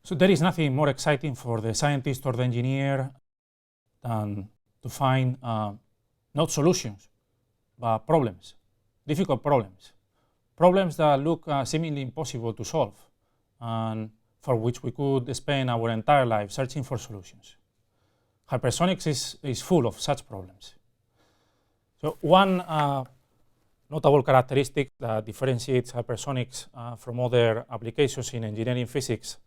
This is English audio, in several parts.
So there is nothing more exciting for the scientist or the engineer than to find not solutions, but problems, difficult problems, problems that look seemingly impossible to solve, and for which we could spend our entire life searching for solutions. Hypersonics is full of such problems. So one notable characteristic that differentiates hypersonics from other applications in engineering physics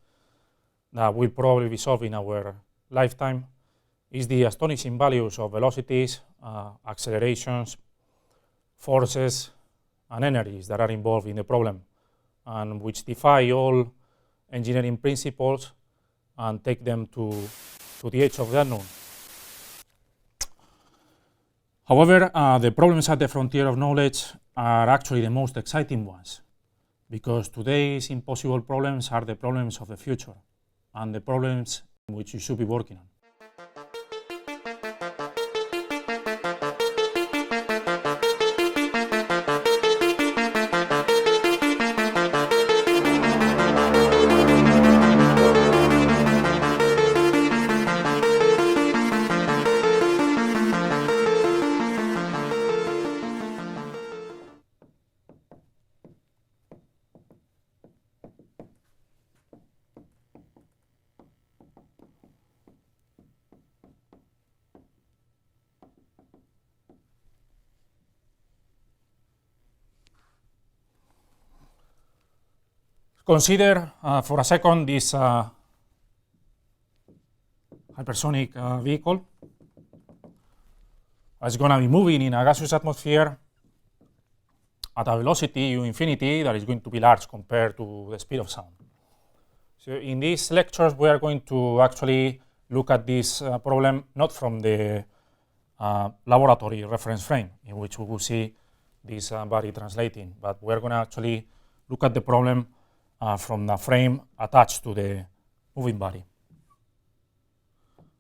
that will probably be solved in our lifetime is the astonishing values of velocities, accelerations, forces, and energies that are involved in the problem, and which defy all engineering principles and take them to the edge of the unknown. However, the problems at the frontier of knowledge are actually the most exciting ones, because today's impossible problems are the problems of the future, and the problems in which you should be working on. Consider for a second this hypersonic vehicle. It's going to be moving in a gaseous atmosphere at a velocity u infinity that is going to be large compared to the speed of sound. So in these lectures, we are going to actually look at this problem not from the laboratory reference frame in which we will see this body translating, but we are going to actually look at the problem from the frame attached to the moving body.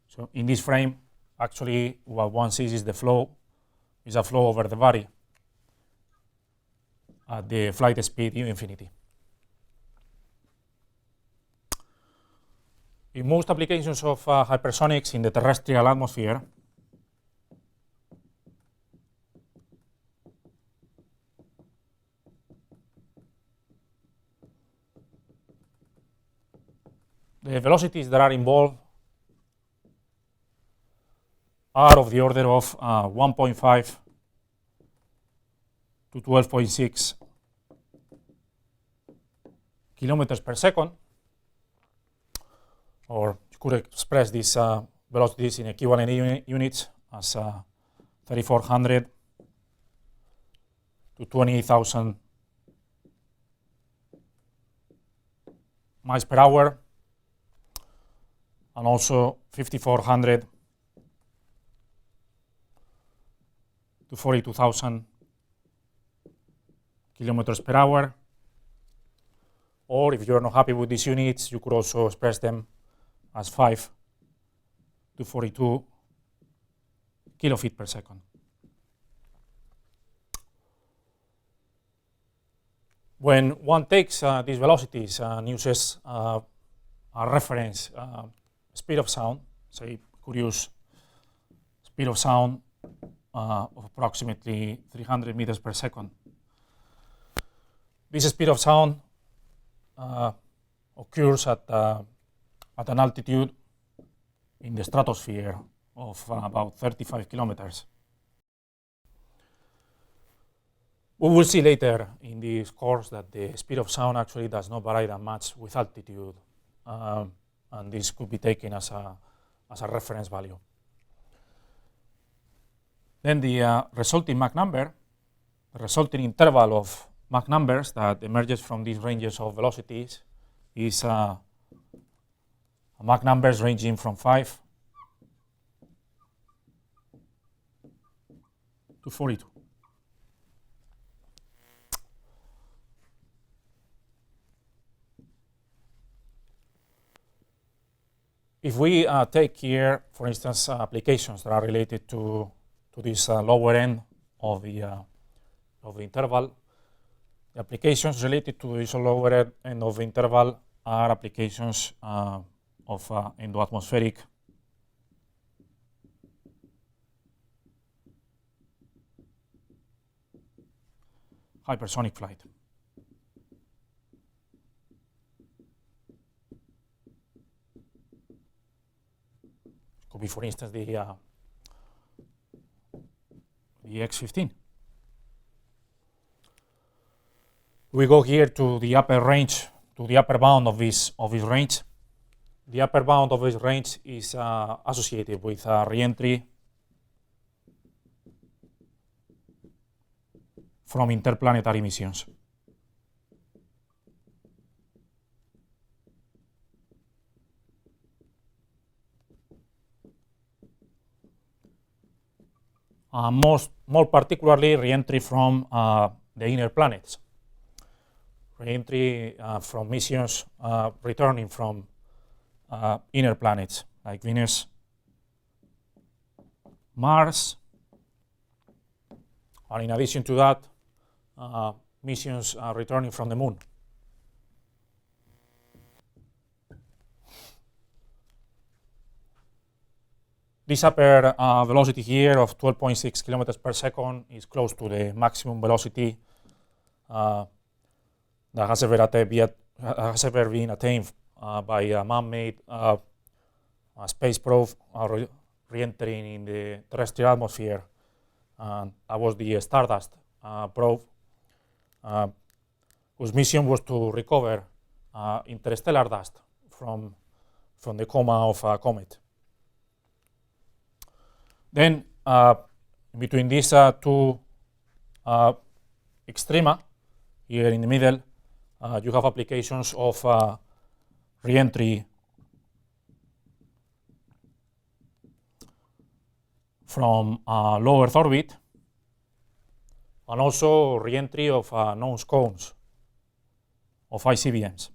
So in this frame, actually what one sees is a flow over the body at the flight speed u infinity. In most applications of hypersonics in the terrestrial atmosphere, the velocities that are involved are of the order of 1.5 to 12.6 kilometers per second, or you could express these velocities in equivalent units as 3,400 to 20,000 miles per hour, and also 5,400 to 42,000 kilometers per hour. Or if you're not happy with these units, you could also express them as 5 to 42 kilofeet per second. When one takes these velocities and uses a reference speed of sound, say could use speed of sound of approximately 300 meters per second. This speed of sound occurs at an altitude in the stratosphere of about 35 kilometers. We will see later in this course that the speed of sound actually does not vary that much with altitude, and this could be taken as a reference value. Then the resulting Mach number, the resulting interval of Mach numbers that emerges from these ranges of velocities is Mach numbers ranging from 5 to 42. If we take here, for instance, applications that are related to this lower end of the interval, the applications related to this lower end of the interval are applications of endoatmospheric hypersonic flight. Could be, for instance, the X-15. We go here to the upper range, to the upper bound of this range. The upper bound of this range is associated with re-entry from interplanetary missions. More particularly, re-entry from the inner planets. Re-entry from missions returning from inner planets like Venus, Mars, and in addition to that, missions returning from the Moon. This upper velocity here of 12.6 kilometers per second is close to the maximum velocity that has ever been attained by a man-made space probe re-entering in the terrestrial atmosphere. That was the Stardust probe, whose mission was to recover interstellar dust from the coma of a comet. Then, between these two extrema, here in the middle, you have applications of re-entry from low Earth orbit, and also re-entry of nose cones of ICBMs.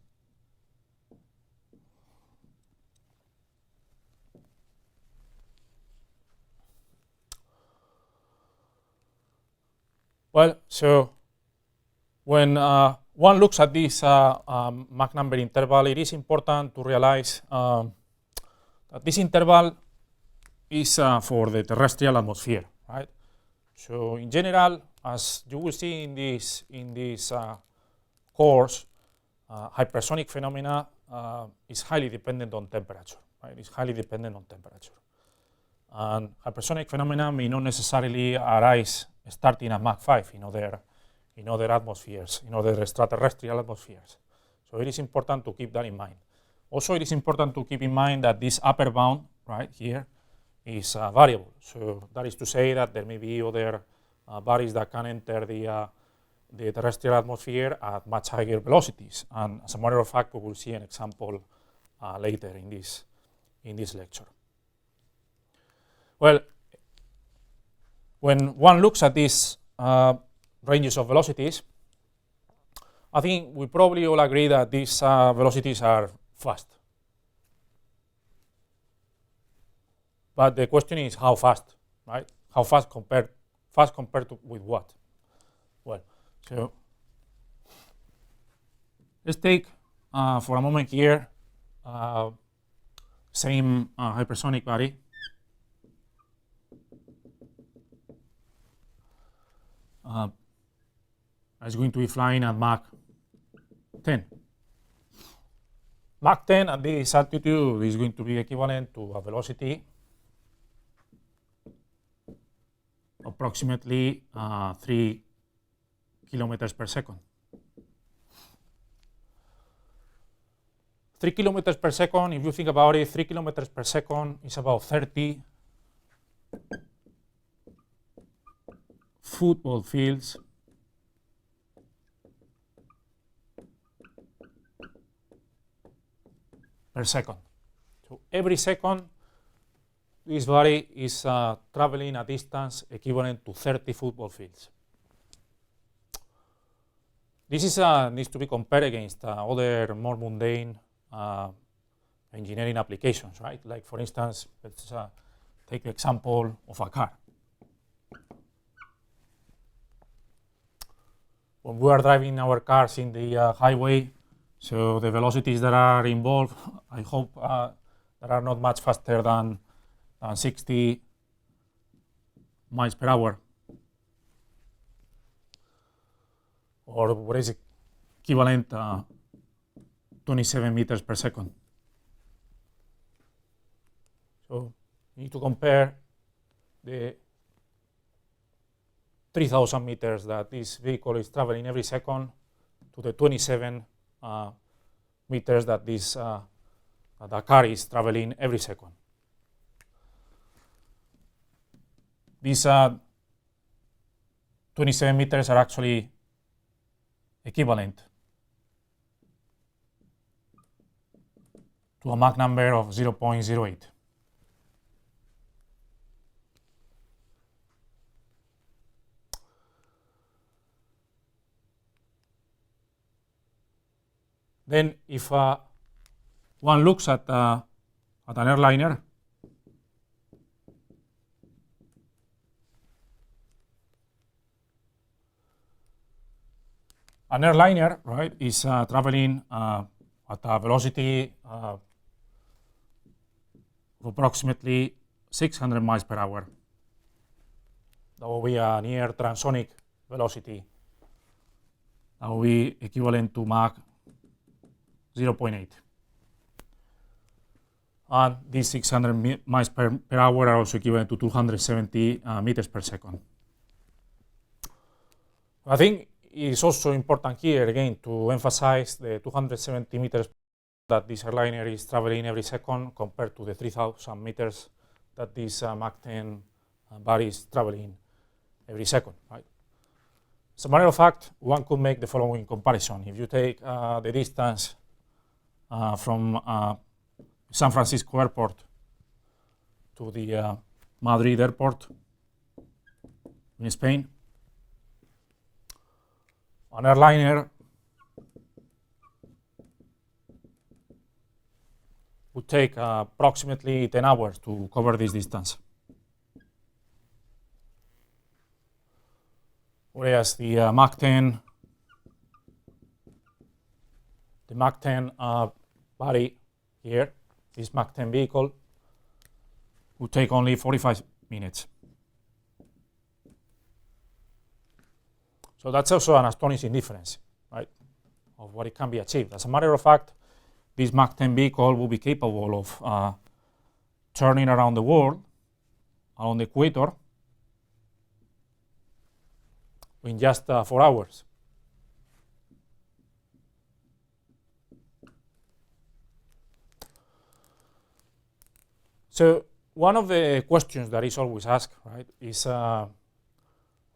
Well, so when one looks at this Mach number interval, it is important to realize that this interval is for the terrestrial atmosphere, right? So in general, as you will see in this course, hypersonic phenomena is highly dependent on temperature, right? It's highly dependent on temperature. And hypersonic phenomena may not necessarily arise starting at Mach 5 in other atmospheres, in other extraterrestrial atmospheres. So it is important to keep that in mind. Also, it is important to keep in mind that this upper bound, right here, is variable. So that is to say that there may be other bodies that can enter the terrestrial atmosphere at much higher velocities. And as a matter of fact, we will see an example later in this lecture. Well, when one looks at these ranges of velocities, I think we probably all agree that these velocities are fast. But the question is how fast, right? How fast compared to with what? Well, so let's take for a moment here same hypersonic body. Is going to be flying at Mach 10. Mach 10 at this altitude is going to be equivalent to a velocity approximately 3 kilometers per second. 3 kilometers per second, if you think about it, 3 kilometers per second is about 30 football fields per second. So every second, this body is traveling a distance equivalent to 30 football fields. This is needs to be compared against other more mundane engineering applications, right? Like, for instance, let's take the example of a car. When we are driving our cars in the highway, So the velocities that are involved, I hope, that are not much faster than 60 miles per hour, or what is equivalent 27 meters per second. So you need to compare the 3,000 meters that this vehicle is traveling every second to the 27 meters that this the car is traveling every second. These 27 meters are actually equivalent to a Mach number of 0.08. Then if one looks at an airliner, right, is traveling at a velocity of approximately 600 miles per hour. That will be a near transonic velocity. That will be equivalent to Mach 0.8. And these 600 miles per hour are also equivalent to 270 meters per second. I think it's also important here again to emphasize the 270 meters that this airliner is traveling every second compared to the 3,000 meters that this Mach 10 bar is traveling every second, right? As a matter of fact, one could make the following comparison. If you take the distance from San Francisco airport to the Madrid airport in Spain, an airliner would take approximately 10 hours to cover this distance. Whereas the Mach 10 body here, this Mach 10 vehicle, would take only 45 minutes. So that's also an astonishing difference, right, of what it can be achieved. As a matter of fact, this Mach 10 vehicle will be capable of turning around the world, around the equator, in just 4 hours. So one of the questions that is always asked, right, is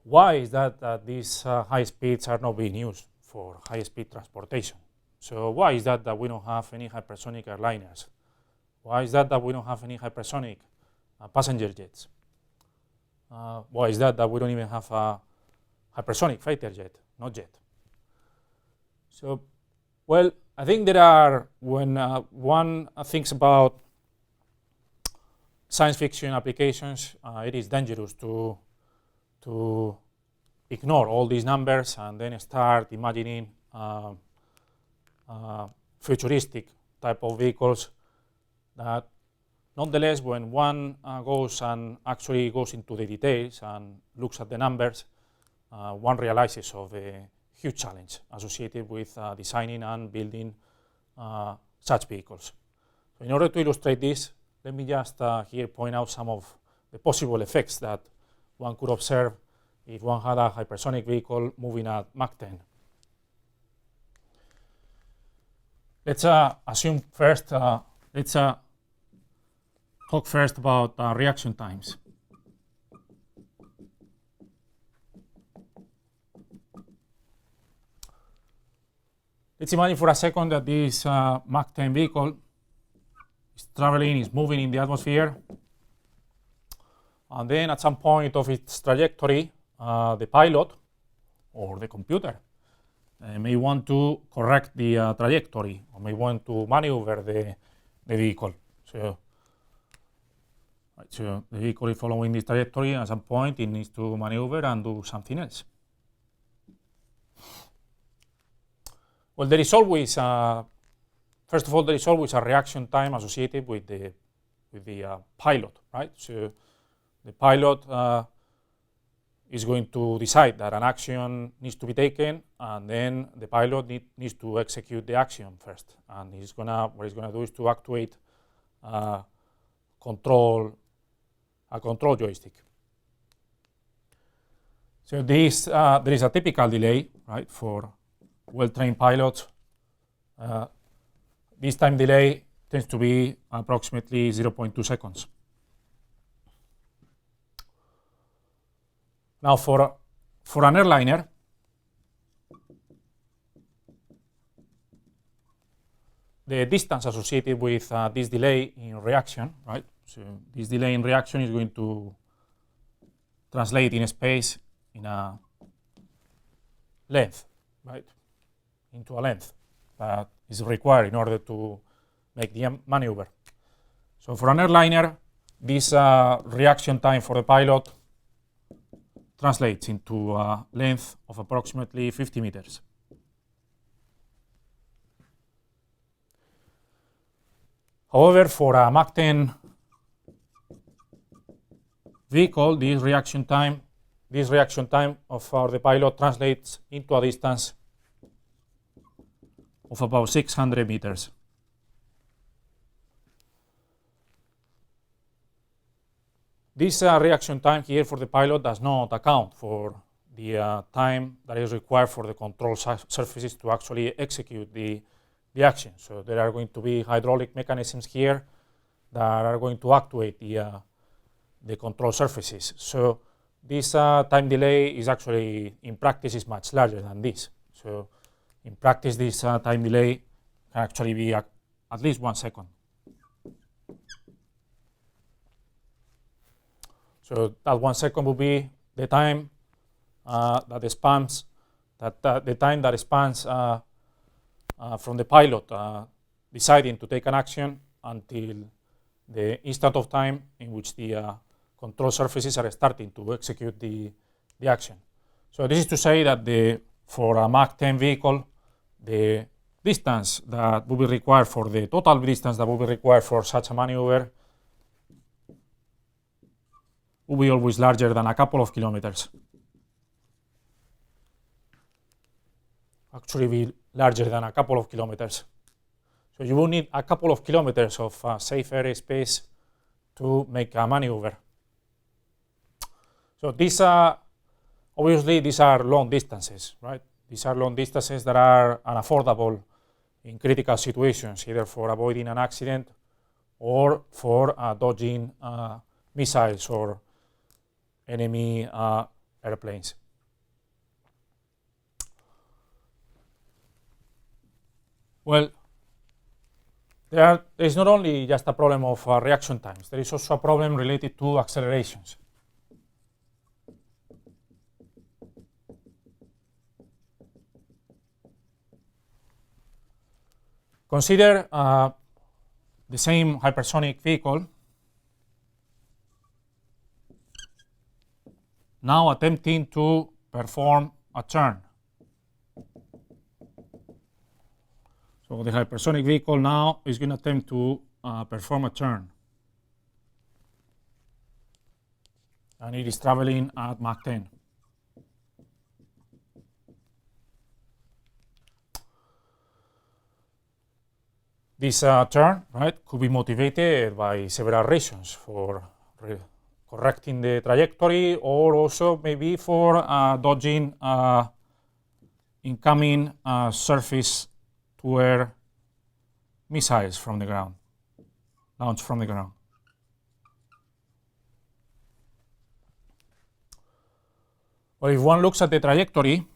why is that these high speeds are not being used for high-speed transportation? So why is that we don't have any hypersonic airliners? Why is that we don't have any hypersonic passenger jets? Why is that we don't even have a hypersonic fighter jet, not yet? So, well, I think there are, when one thinks about science fiction applications, it is dangerous to ignore all these numbers and then start imagining futuristic type of vehicles that, nonetheless, when one goes into the details and looks at the numbers, one realizes of the huge challenge associated with designing and building such vehicles. So in order to illustrate this, let me just here point out some of the possible effects that one could observe if one had a hypersonic vehicle moving at Mach 10. Let's assume first, let's talk first about reaction times. Let's imagine for a second that this Mach 10 vehicle is moving in the atmosphere, and then at some point of its trajectory, the pilot or the computer may want to correct the trajectory, or may want to maneuver the vehicle. So the vehicle is following this trajectory, and at some point it needs to maneuver and do something else. Well, there is always, first of all, there is always a reaction time associated with the pilot, right? So the pilot is going to decide that an action needs to be taken, and then the pilot needs to execute the action first. And what he's gonna do is to actuate a control joystick. So there is a typical delay, right, for well-trained pilots. This time delay tends to be approximately 0.2 seconds. Now, for an airliner, the distance associated with this delay in reaction, right? So this delay in reaction is going to translate in space in a length, right? Into a length that is required in order to make the maneuver. So for an airliner, this reaction time for the pilot translates into a length of approximately 50 meters. However, for a Mach 10 vehicle, this reaction time for the pilot translates into a distance of about 600 meters. This reaction time here for the pilot does not account for the time that is required for the control surfaces to actually execute the action. So there are going to be hydraulic mechanisms here that are going to actuate the control surfaces. So this time delay is actually, in practice, is much larger than this. So in practice, this time delay can actually be at least 1 second. So that 1 second will be the time that spans from the pilot deciding to take an action until the instant of time in which the control surfaces are starting to execute the action. So this is to say that for a Mach 10 vehicle, the distance that will be required for the total distance that will be required for such a maneuver will be always larger than a couple of kilometers. Actually be larger than a couple of kilometers. So you will need a couple of kilometers of safe airspace to make a maneuver. So obviously these are long distances, right? These are long distances that are unaffordable in critical situations, either for avoiding an accident or for dodging missiles or enemy airplanes. Well, there is not only just a problem of reaction times, there is also a problem related to accelerations. Consider the same hypersonic vehicle now attempting to perform a turn. So the hypersonic vehicle now is going to attempt to perform a turn. And it is traveling at Mach 10. This turn, right, could be motivated by several reasons, for correcting the trajectory, or also maybe for dodging incoming surface-to-air missiles from the ground, launched from the ground. Well, if one looks at the trajectory,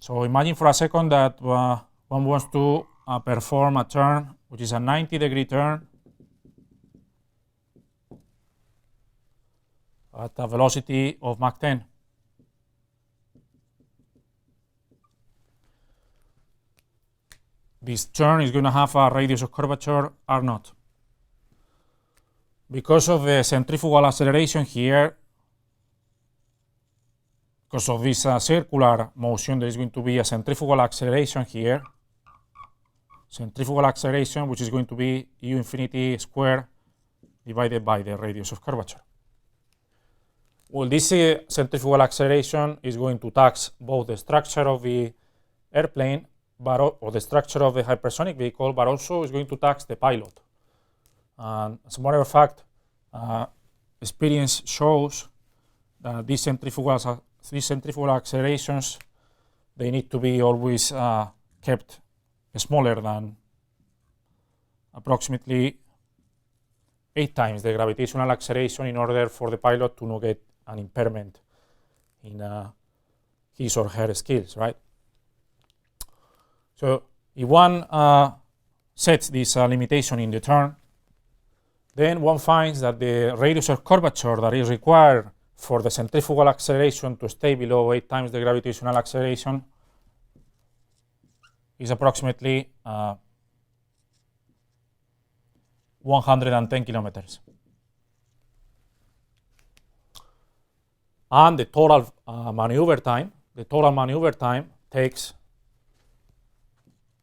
so imagine for a second that one wants to perform a turn, which is a 90-degree turn at a velocity of Mach 10. This turn is going to have a radius of curvature R0. Because of the centrifugal acceleration here, because of this circular motion, there is going to be a centrifugal acceleration here, centrifugal acceleration, which is going to be u infinity squared divided by the radius of curvature. Well, this centrifugal acceleration is going to tax both the structure of the airplane or the structure of the hypersonic vehicle, but also is going to tax the pilot. And as a matter of fact, experience shows that these centrifugal accelerations, they need to be always kept smaller than approximately 8 times the gravitational acceleration in order for the pilot to not get an impairment in his or her skills, right? So if one sets this limitation in the turn, then one finds that the radius of curvature that is required for the centrifugal acceleration to stay below 8 times the gravitational acceleration is approximately 110 kilometers. And the total maneuver time takes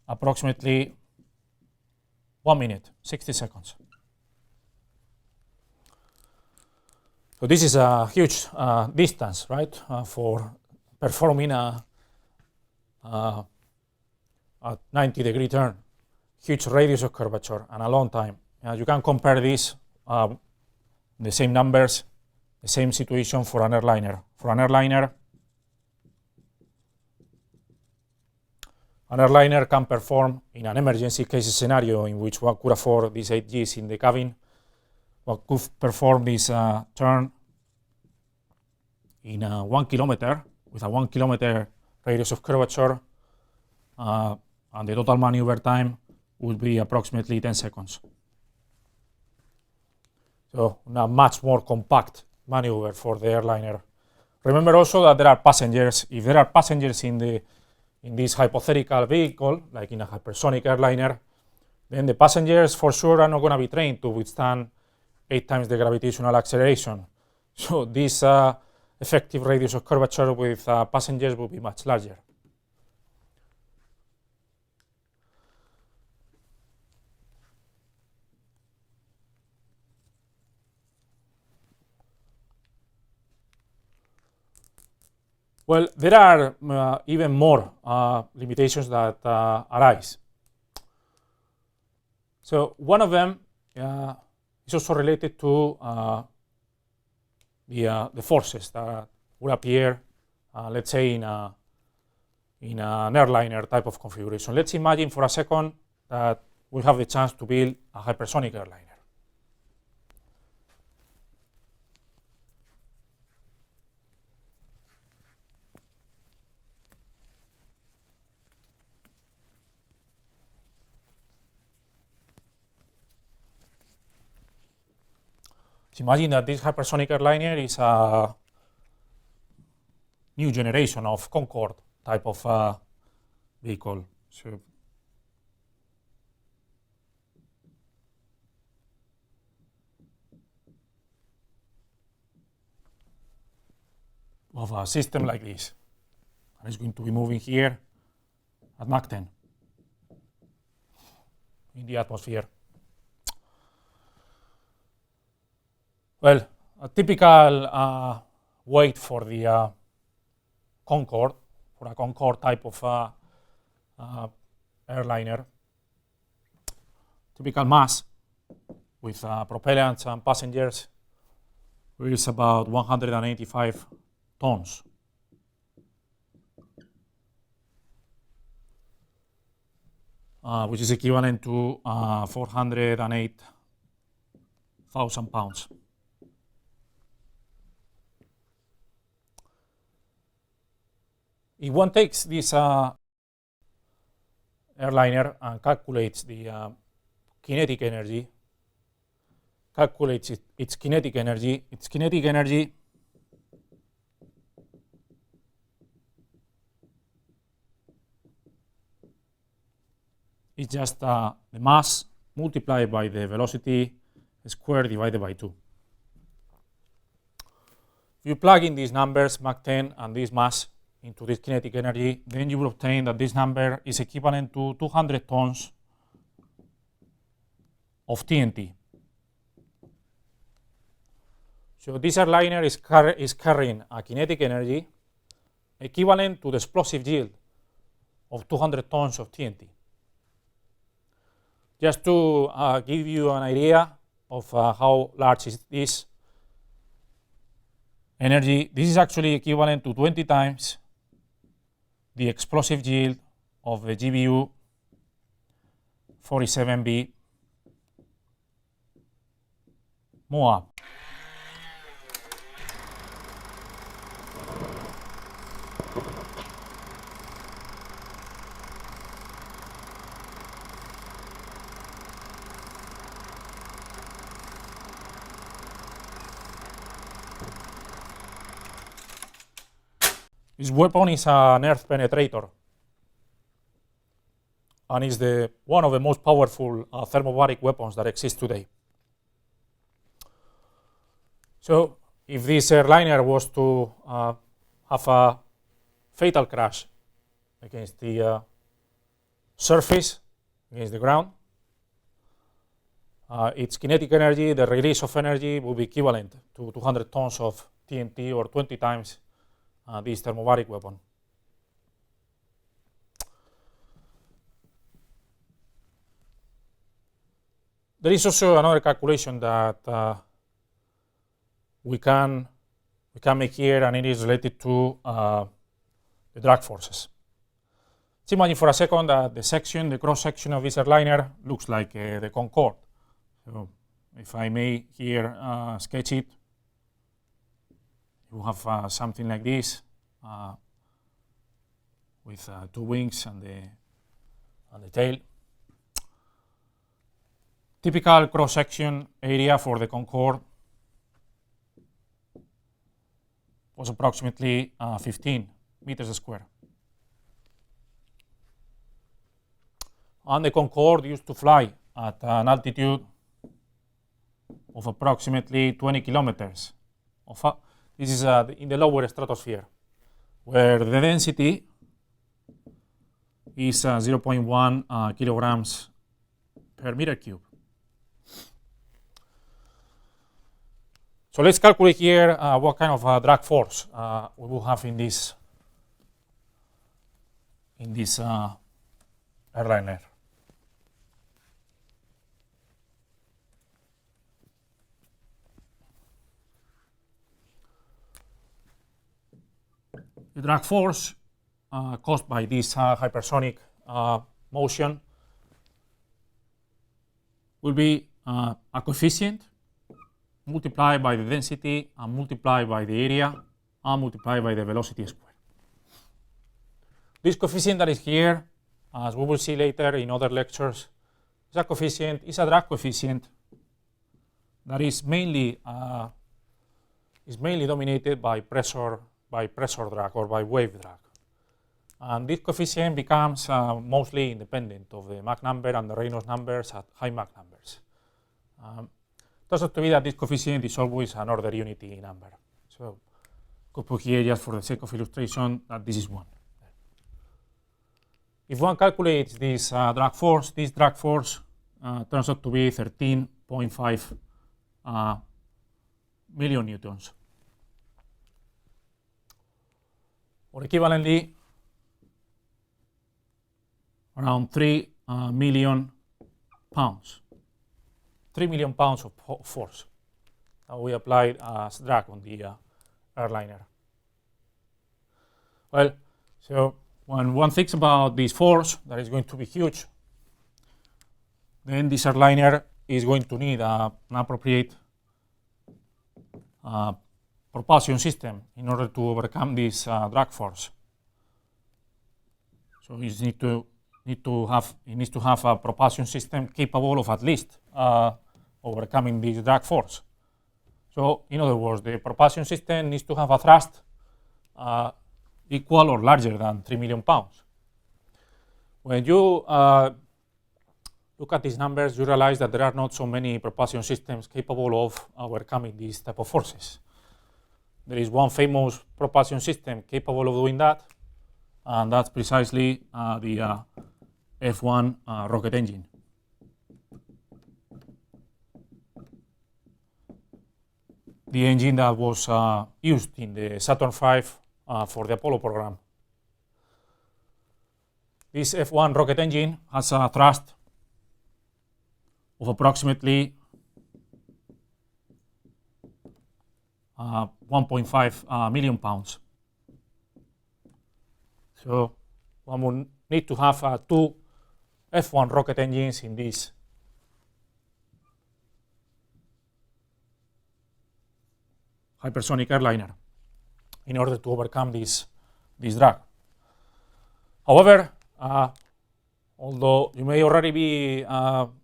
approximately 1 minute, 60 seconds. So this is a huge distance, right, for performing a 90-degree turn, huge radius of curvature, and a long time. You can compare this, the same numbers, the same situation for an airliner. For an airliner can perform in an emergency case scenario in which one could afford these 8 Gs in the cabin. One could perform this turn in 1 kilometer with a 1 kilometer radius of curvature, and the total maneuver time would be approximately 10 seconds. So a much more compact maneuver for the airliner. Remember also that there are passengers. If there are passengers in this hypothetical vehicle, like in a hypersonic airliner, then the passengers for sure are not going to be trained to withstand 8 times the gravitational acceleration. So this effective radius of curvature with passengers will be much larger. Well, there are even more limitations that arise. So one of them is also related to the forces that would appear, let's say, in an airliner type of configuration. Let's imagine for a second that we have the chance to build a hypersonic airliner. So imagine that this hypersonic airliner is a new generation of Concorde type of vehicle. So of a system like this, and it's going to be moving here at Mach 10 in the atmosphere. Well, a typical weight for the Concorde, for a Concorde type of airliner, typical mass with propellants and passengers is about 185 tons. Which is equivalent to 408,000 pounds. If one takes this airliner and calculates the kinetic energy, its kinetic energy is just the mass multiplied by the velocity squared divided by 2. If you plug in these numbers, Mach 10 and this mass, into this kinetic energy, then you will obtain that this number is equivalent to 200 tons of TNT. So this airliner is carrying a kinetic energy equivalent to the explosive yield of 200 tons of TNT. Just to give you an idea of how large is this energy, this is actually equivalent to 20 times the explosive yield of the GBU 47B MOAB. This weapon is an earth penetrator and is one of the most powerful thermobaric weapons that exist today. So if this airliner was to have a fatal crash against the surface, against the ground, its kinetic energy, the release of energy, will be equivalent to 200 tons of TNT or 20 times this thermobaric weapon. There is also another calculation that we can make here, and it is related to the drag forces. Let's imagine for a second that the cross section of this airliner looks like the Concorde. So if I may here sketch it, you have something like this with 2 wings and the tail. Typical cross-section area for the Concorde was approximately 15 meters square. And the Concorde used to fly at an altitude of approximately 20 kilometers. This is in the lower stratosphere, where the density is 0.1 kilograms per meter cube. So let's calculate here what kind of drag force we will have in this airliner. The drag force caused by this hypersonic motion will be a coefficient multiplied by the density and multiplied by the area and multiplied by the velocity square. This coefficient that is here, as we will see later in other lectures, is a drag coefficient that is mainly dominated by pressure drag or by wave drag. And this coefficient becomes mostly independent of the Mach number and the Reynolds numbers at high Mach numbers. It turns out to be that this coefficient is always an order unity number. So could put here, just for the sake of illustration, that this is 1. If one calculates this drag force turns out to be 13.5 million newtons. Or equivalently, around 3 million pounds. 3 million pounds of force that we applied as drag on the airliner. Well, so when one thinks about this force that is going to be huge, then this airliner is going to need an appropriate propulsion system in order to overcome this drag force. So it needs to have a propulsion system capable of at least overcoming this drag force. So in other words, the propulsion system needs to have a thrust equal or larger than 3 million pounds. When you look at these numbers, you realize that there are not so many propulsion systems capable of overcoming these type of forces. There is one famous propulsion system capable of doing that, and that's precisely the F1 rocket engine. the engine that was used in the Saturn V for the Apollo program. This F1 rocket engine has a thrust of approximately 1.5 million pounds. So one will need to have two F1 rocket engines in this hypersonic airliner in order to overcome this drag. However, although you may already be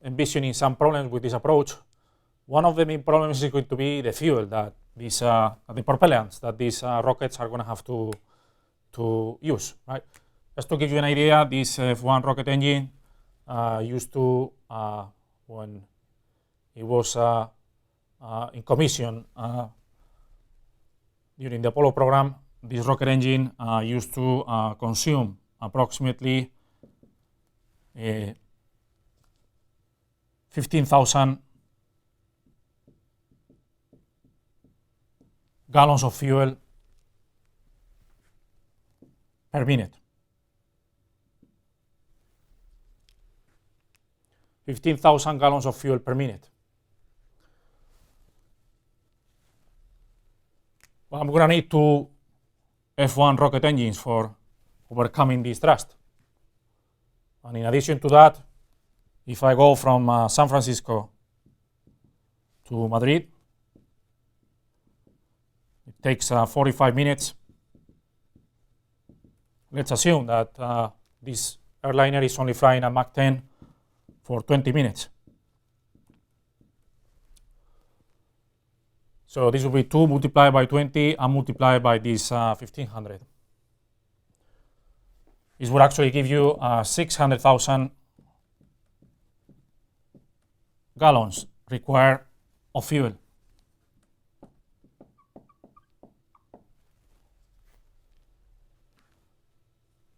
envisioning some problems with this approach, one of the main problems is going to be the fuel that these, the propellants that these rockets are going to have to use, right? Just to give you an idea, this F1 rocket engine used to, when it was in commission during the Apollo program, this rocket engine used to consume approximately 15,000 gallons of fuel per minute. 15,000 gallons of fuel per minute. Well, I'm going to need two F1 rocket engines for overcoming this thrust. And in addition to that, if I go from San Francisco to Madrid, it takes 45 minutes. Let's assume that this airliner is only flying at Mach 10 for 20 minutes. So this will be 2 multiplied by 20 and multiplied by this 1500. This would actually give you 600,000 gallons required of fuel.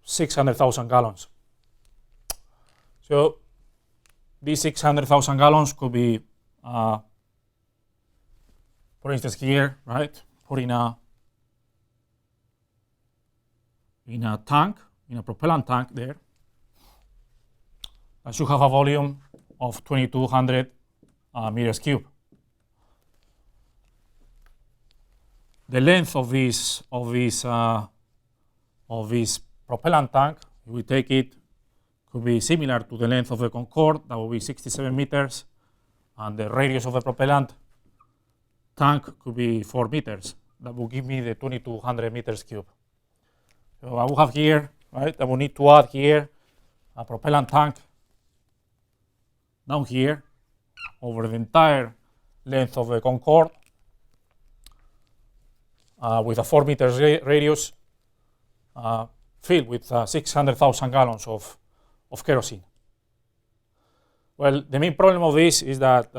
$600,000 gallons. So these 600,000 gallons could be, for instance, here, right? Put in a tank, in a propellant tank there. I should have a volume of 2,200 meters cubed. The length of this propellant tank, if we take it, could be similar to the length of the Concorde. That will be 67 meters, and the radius of the propellant tank could be 4 meters. That will give me the 2,200 meters cubed. So I will have here, right? I will need to add here a propellant tank down here over the entire length of the Concorde with a 4 meters radius filled with 600,000 gallons of kerosene. Well, the main problem of this is that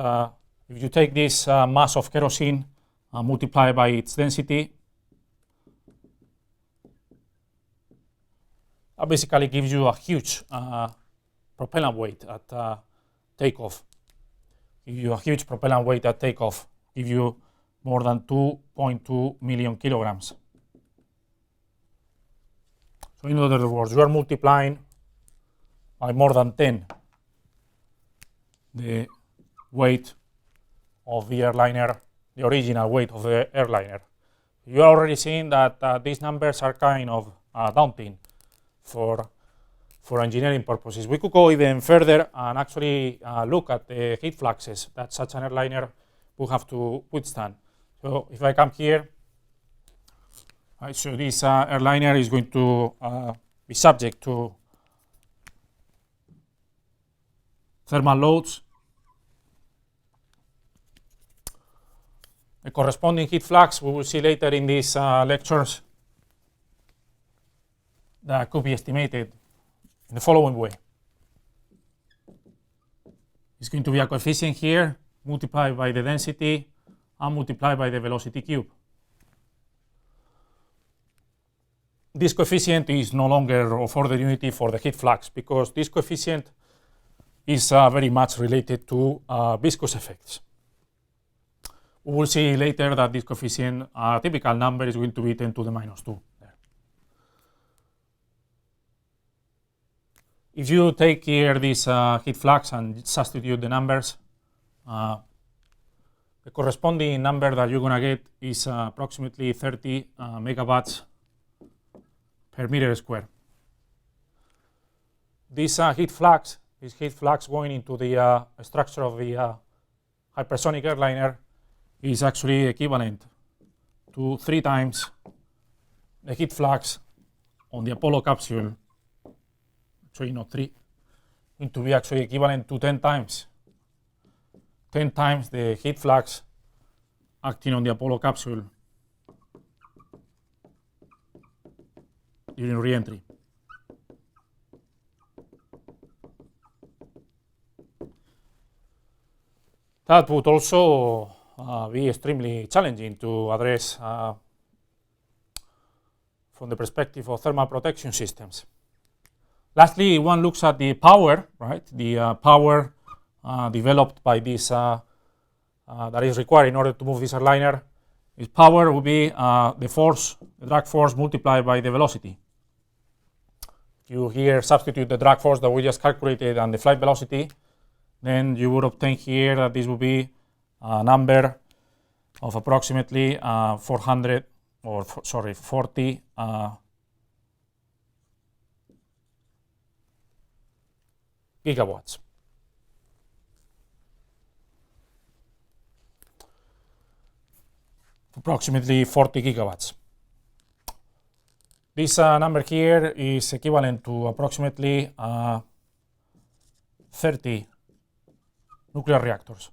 if you take this mass of kerosene multiplied by its density, that basically gives you a huge propellant weight at takeoff. Give you a huge propellant weight at takeoff. Give you more than 2.2 million kilograms. So in other words, you are multiplying by more than 10 the weight of the airliner, the original weight of the airliner. You are already seeing that these numbers are kind of daunting for engineering purposes. We could go even further and actually look at the heat fluxes that such an airliner will have to withstand. So if I come here, right, so this airliner is going to be subject to thermal loads. The corresponding heat flux we will see later in these lectures that could be estimated in the following way. It's going to be a coefficient here multiplied by the density and multiplied by the velocity cube. This coefficient is no longer of order unity for the heat flux because this coefficient is very much related to viscous effects. We will see later that this coefficient, typical number, is going to be 10 to the minus 2. There. If you take here this heat flux and substitute the numbers, the corresponding number that you're going to get is approximately 30 megawatts per meter square. This heat flux going into the structure of the hypersonic airliner is actually equivalent to 3 times the heat flux on the Apollo capsule. Actually, not 3. Going to be actually equivalent to 10 times. 10 times the heat flux acting on the Apollo capsule during re-entry. That would also be extremely challenging to address from the perspective of thermal protection systems. Lastly, one looks at the power, right? The power developed by this that is required in order to move this airliner. Its power will be the force, the drag force multiplied by the velocity. If you here substitute the drag force that we just calculated and the flight velocity, then you would obtain here that this will be a number of approximately 40 gigawatts. Approximately 40 gigawatts. This number here is equivalent to approximately 30 nuclear reactors.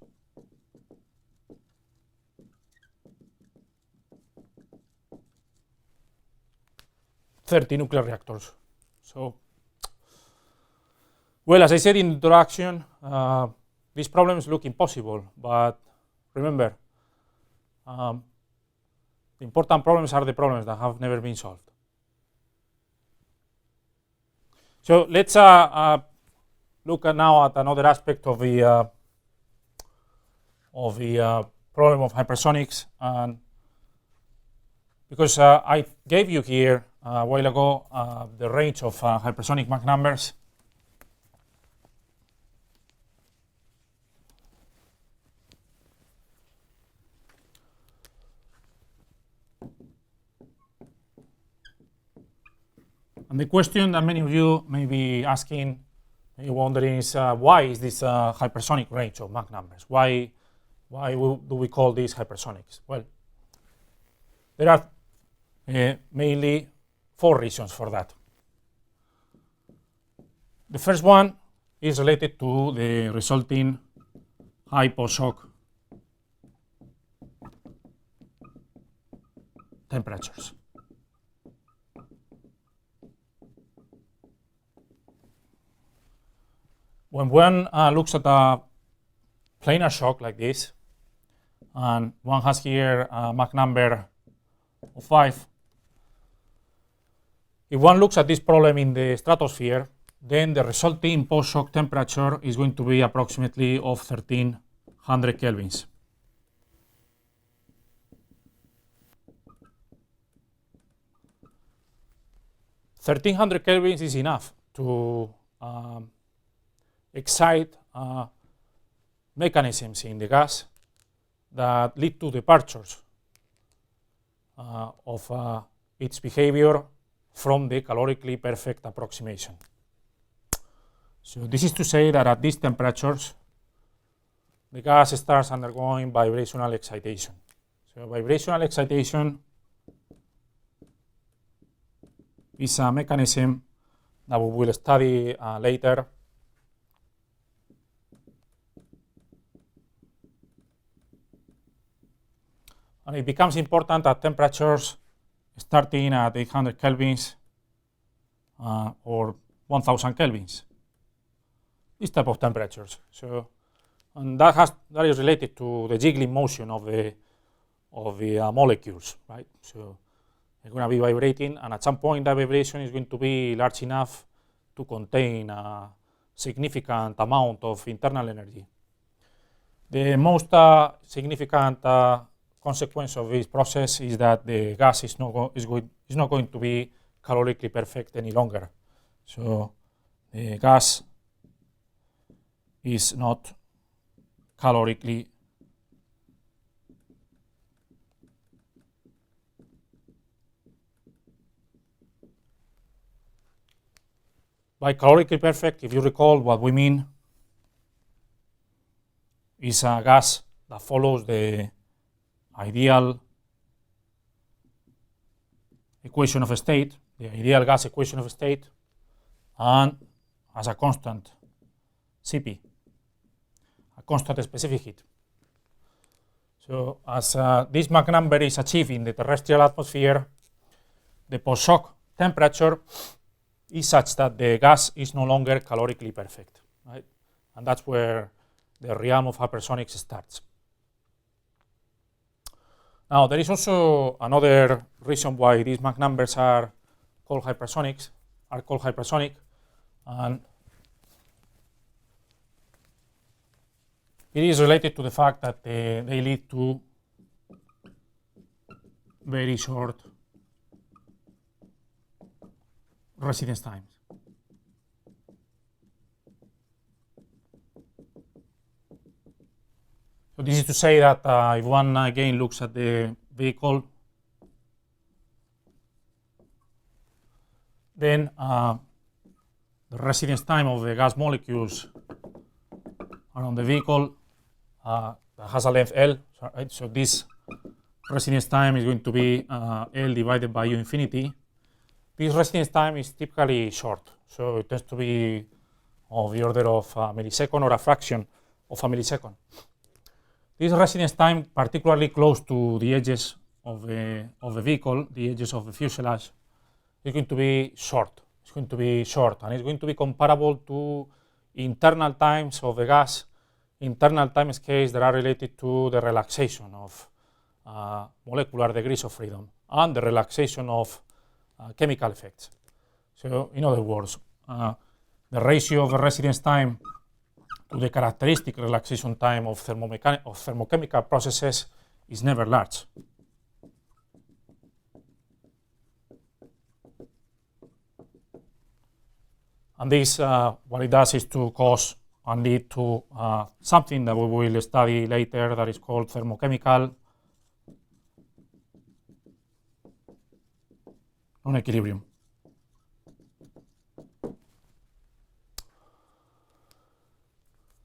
30 nuclear reactors. So, well, as I said in the introduction, these problems look impossible, but remember, the important problems are the problems that have never been solved. So let's look now at another aspect of the problem of hypersonics, and because I gave you here a while ago the range of hypersonic Mach numbers. And the question that many of you may be asking, may be wondering is why is this hypersonic range of Mach numbers? Why do we call these hypersonics? Well, there are mainly 4 reasons for that. The first one is related to the resulting high post-shock temperatures. When one looks at a planar shock like this, and one has here a Mach number of 5, if one looks at this problem in the stratosphere, then the resulting post-shock temperature is going to be approximately of 1300 kelvins. Kelvins is enough to excite mechanisms in the gas that lead to departures of its behavior from the calorically perfect approximation. So this is to say that at these temperatures, the gas starts undergoing vibrational excitation. So vibrational excitation is a mechanism that we will study later. And it becomes important at temperatures starting at 800 kelvins or 1000 kelvins. This type of temperatures. So, and that is related to the jiggling motion of the molecules, right? So they're going to be vibrating, and at some point that vibration is going to be large enough to contain a significant amount of internal energy. The most significant consequence of this process is that the gas is not going to be calorically perfect any longer. So the gas is not calorically by calorically perfect, if you recall, what we mean is a gas that follows the ideal equation of state, the ideal gas equation of state, and as a constant Cp, a constant specific heat. So as this Mach number is achieved in the terrestrial atmosphere, the post-shock temperature is such that the gas is no longer calorically perfect, right? And that's where the realm of hypersonics starts. Now, there is also another reason why these Mach numbers are called hypersonic, and it is related to the fact that they lead to very short residence times. So this is to say that if one again looks at the vehicle, then the residence time of the gas molecules around the vehicle that has a length L, right? So this residence time is going to be L divided by U infinity. This residence time is typically short, so it tends to be of the order of a millisecond or a fraction of a millisecond. This residence time, particularly close to the edges of the vehicle, the edges of the fuselage, is going to be short. It's going to be short, and it's going to be comparable to internal times of the gas, internal time scales that are related to the relaxation of molecular degrees of freedom and the relaxation of chemical effects. So, in other words, the ratio of the residence time to the characteristic relaxation time of thermochemical processes is never large. And this, what it does is to cause and lead to something that we will study later that is called thermochemical non-equilibrium.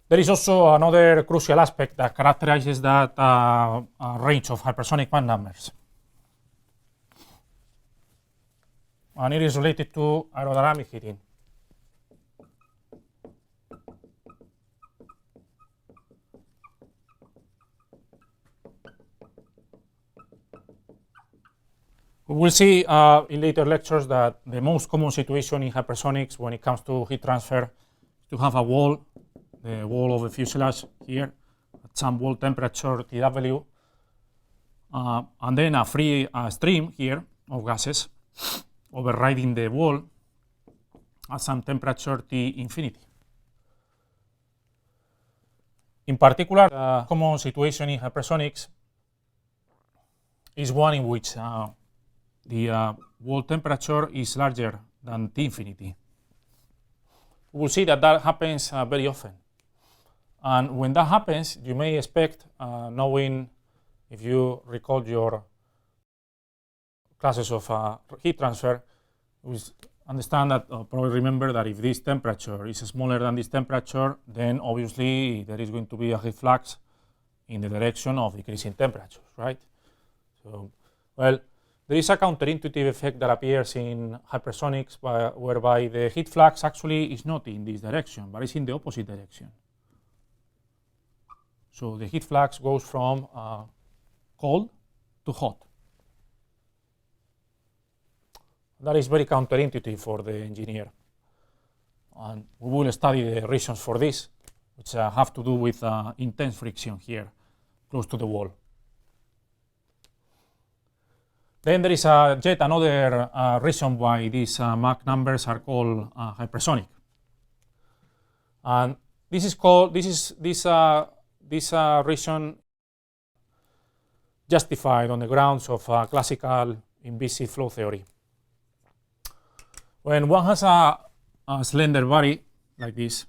There is also another crucial aspect that characterizes that range of hypersonic Mach numbers, and it is related to aerodynamic heating. We will see in later lectures that the most common situation in hypersonics when it comes to heat transfer is to have a wall, the wall of the fuselage here, at some wall temperature TW, and then a free stream here of gases overriding the wall at some temperature T infinity. In particular, the common situation in hypersonics is one in which the wall temperature is larger than T infinity. We will see that that happens very often. And when that happens, you may expect, knowing, if you recall your classes of heat transfer, we understand that, probably remember that if this temperature is smaller than this temperature, then obviously there is going to be a heat flux in the direction of decreasing temperatures, right? So, well, there is a counterintuitive effect that appears in hypersonics whereby the heat flux actually is not in this direction, but it's in the opposite direction. So the heat flux goes from cold to hot. That is very counterintuitive for the engineer. And we will study the reasons for this, which have to do with intense friction here, close to the wall. Then there is yet another reason why these Mach numbers are called hypersonic. And this this reason justified on the grounds of classical invisible flow theory. When one has a slender body like this,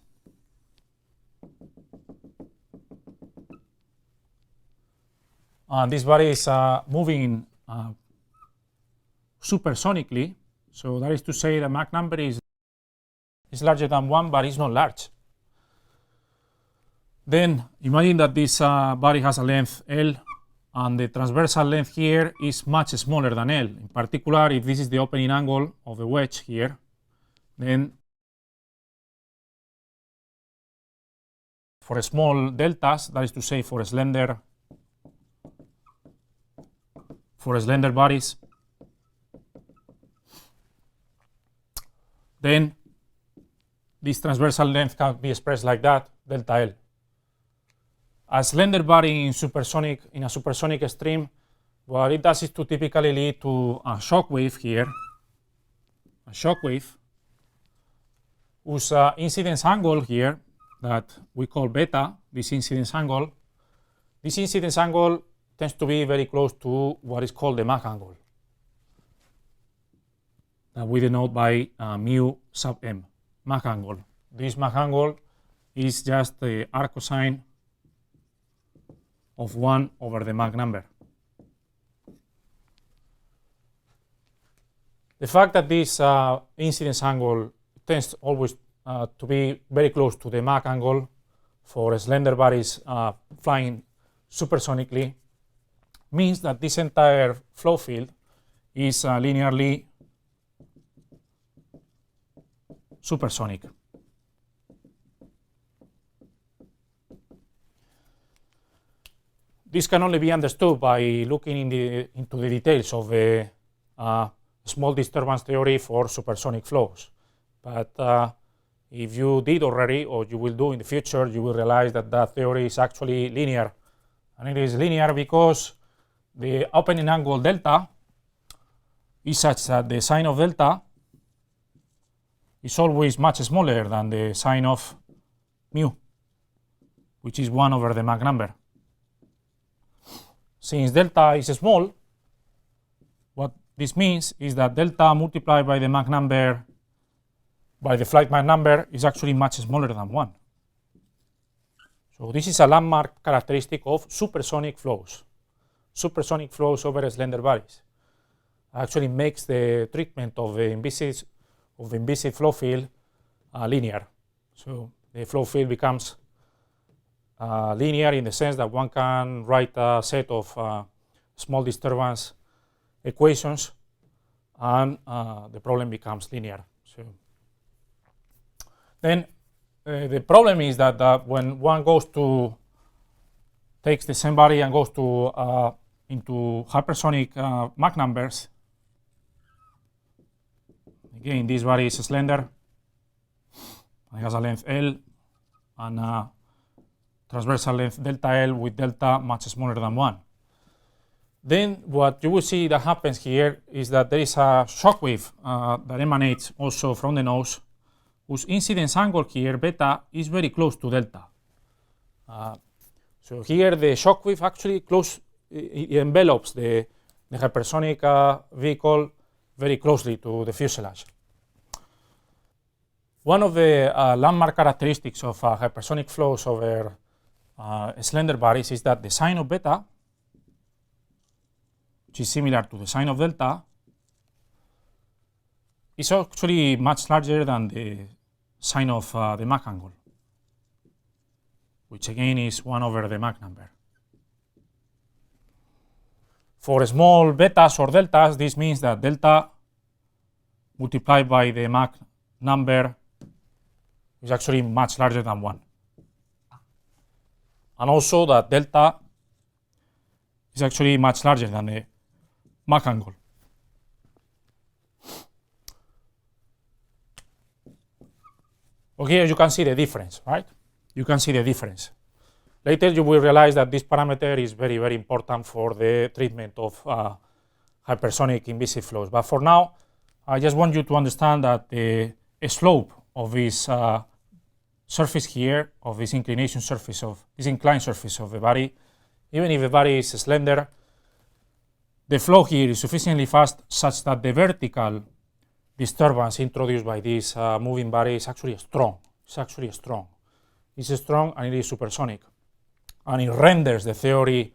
and this body is moving supersonically, so that is to say the Mach number is larger than 1, but it's not large. Then imagine that this body has a length L, and the transversal length here is much smaller than L. In particular, if this is the opening angle of the wedge here, then for small deltas, that is to say for slender bodies, then this transversal length can be expressed like that, delta L. A slender body in a supersonic stream, what it does is to typically lead to a shock wave here, a shock wave whose incidence angle here that we call beta, this incidence angle tends to be very close to what is called the Mach angle, that we denote by mu sub m, Mach angle. This Mach angle is just the arc cosine of 1 over the Mach number. The fact that this incidence angle tends always to be very close to the Mach angle for slender bodies flying supersonically means that this entire flow field is linearly supersonic. This can only be understood by looking into the details of the small disturbance theory for supersonic flows. But if you did already, or you will do in the future, you will realize that that theory is actually linear. And it is linear because the opening angle delta is such that the sine of delta is always much smaller than the sine of mu, which is 1 over the Mach number. Since delta is small, what this means is that delta multiplied by the Mach number, by the flight Mach number, is actually much smaller than 1. So this is a landmark characteristic of supersonic flows. Supersonic flows over slender bodies actually makes the treatment of the invisible flow field linear. So the flow field becomes linear in the sense that one can write a set of small disturbance equations, and the problem becomes linear. So then the problem is that when one takes the same body and goes into hypersonic Mach numbers, again this body is slender, it has a length L and transversal length delta L with delta much smaller than 1. Then what you will see that happens here is that there is a shock wave that emanates also from the nose, whose incidence angle here, beta, is very close to delta. So here the shock wave actually envelops the hypersonic vehicle very closely to the fuselage. One of the landmark characteristics of hypersonic flows over slender bodies is that the sine of beta, which is similar to the sine of delta, is actually much larger than the sine of the Mach angle, which again is 1 over the Mach number. For small betas or deltas, this means that delta multiplied by the Mach number is actually much larger than 1. And also that delta is actually much larger than the Mach angle. Okay, you can see the difference, right? You can see the difference. Later you will realize that this parameter is very, very important for the treatment of hypersonic invisible flows. But for now, I just want you to understand that the slope of this surface here of this inclined surface of the body, even if the body is slender, the flow here is sufficiently fast such that the vertical disturbance introduced by this moving body is actually strong. It's strong and it is supersonic. And it renders the theory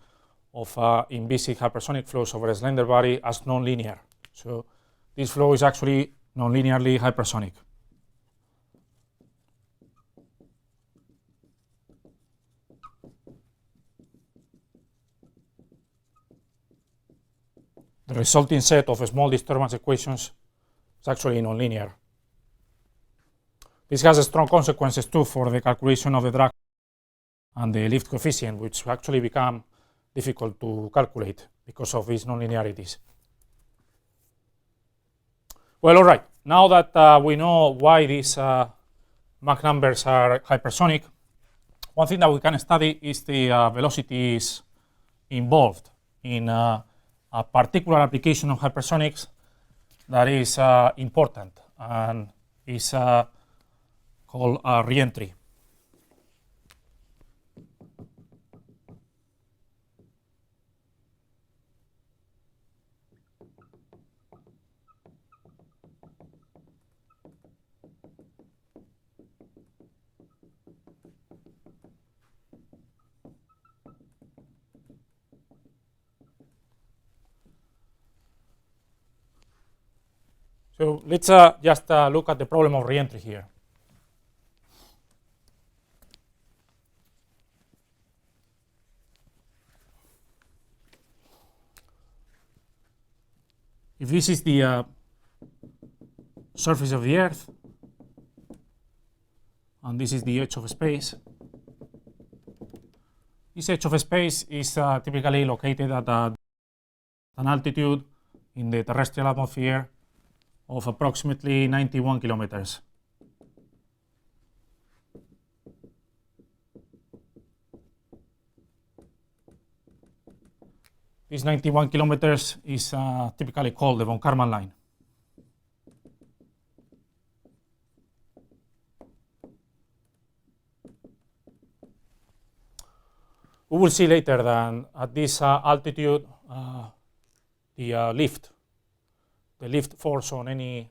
of invisible hypersonic flows over a slender body as nonlinear. So this flow is actually nonlinearly hypersonic. The resulting set of small disturbance equations is actually nonlinear. This has strong consequences too for the calculation of the drag and the lift coefficient, which actually become difficult to calculate because of these nonlinearities. Well, all right. Now that we know why these Mach numbers are hypersonic, one thing that we can study is the velocities involved in a particular application of hypersonics that is important and is called re-entry. So let's just look at the problem of re-entry here. If this is the surface of the Earth, and this is the edge of space, this edge of space is typically located at an altitude in the terrestrial atmosphere of approximately 91 kilometers. This 91 kilometers is typically called the von Karman line. We will see later that at this altitude, the lift force on any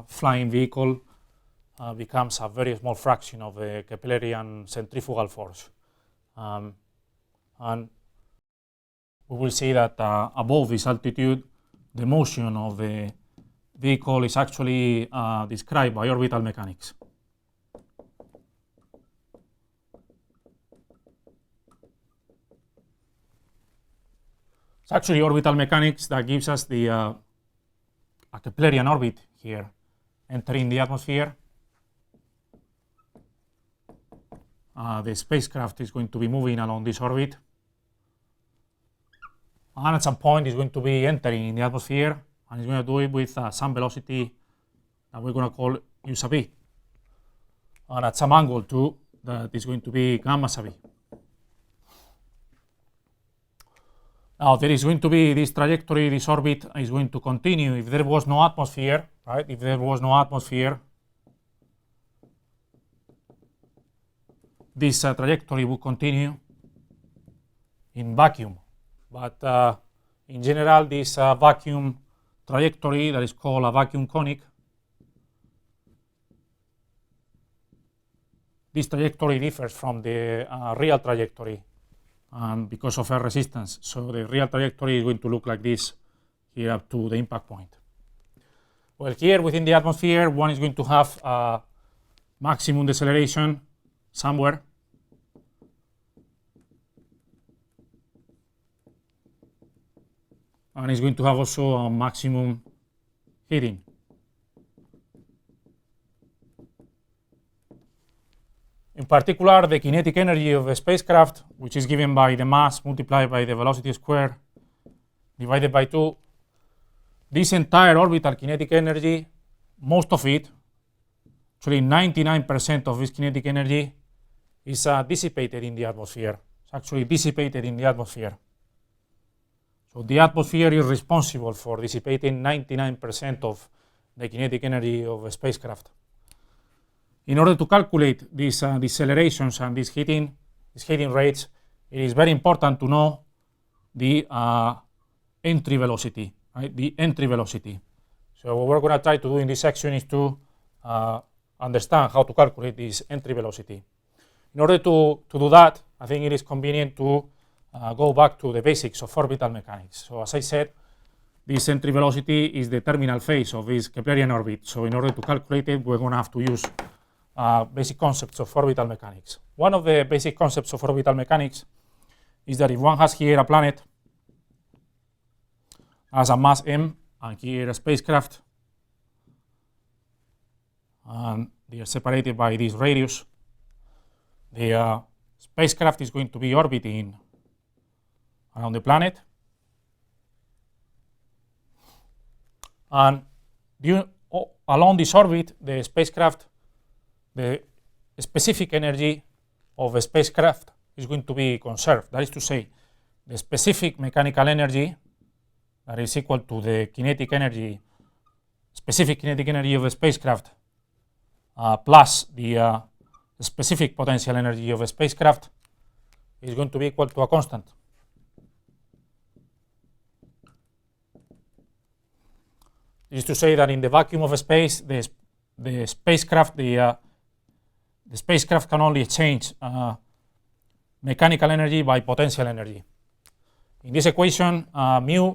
flying vehicle becomes a very small fraction of the Keplerian centrifugal force. And we will see that above this altitude, the motion of the vehicle is actually described by orbital mechanics. It's actually orbital mechanics that gives us the a Keplerian orbit here entering the atmosphere. The spacecraft is going to be moving along this orbit, and at some point it's going to be entering in the atmosphere, and it's going to do it with some velocity that we're going to call u sub v, and at some angle too that is going to be gamma sub v. Now there is going to be this trajectory, this orbit is going to continue if there was no atmosphere, right? If there was no atmosphere, this trajectory would continue in vacuum. But in general, this vacuum trajectory that is called a vacuum conic, this trajectory differs from the real trajectory because of air resistance. So the real trajectory is going to look like this here up to the impact point. Well, here within the atmosphere, one is going to have a maximum deceleration somewhere. And it's going to have also a maximum heating. In particular, the kinetic energy of a spacecraft, which is given by the mass multiplied by the velocity square divided by 2, this entire orbital kinetic energy, most of it, actually 99% of this kinetic energy, is dissipated in the atmosphere. It's actually dissipated in the atmosphere. So the atmosphere is responsible for dissipating 99% of the kinetic energy of a spacecraft. in order to calculate these decelerations and these heating rates, it is very important to know the entry velocity, right? The entry velocity. So what we're going to try to do in this section is to understand how to calculate this entry velocity. In order to do that, I think it is convenient to go back to the basics of orbital mechanics. So as I said, this entry velocity is the terminal phase of this Keplerian orbit. So in order to calculate it, we're going to have to use basic concepts of orbital mechanics. One of the basic concepts of orbital mechanics is that if one has here a planet as a mass m, and here a spacecraft, and they are separated by this radius, the spacecraft is going to be orbiting around the planet, and along this orbit, the spacecraft, the specific energy of a spacecraft is going to be conserved. That is to say, the specific mechanical energy that is equal to the kinetic energy, specific kinetic energy of a spacecraft plus the specific potential energy of a spacecraft is going to be equal to a constant. This is to say that in the vacuum of a space, the spacecraft can only exchange mechanical energy by potential energy. In this equation, mu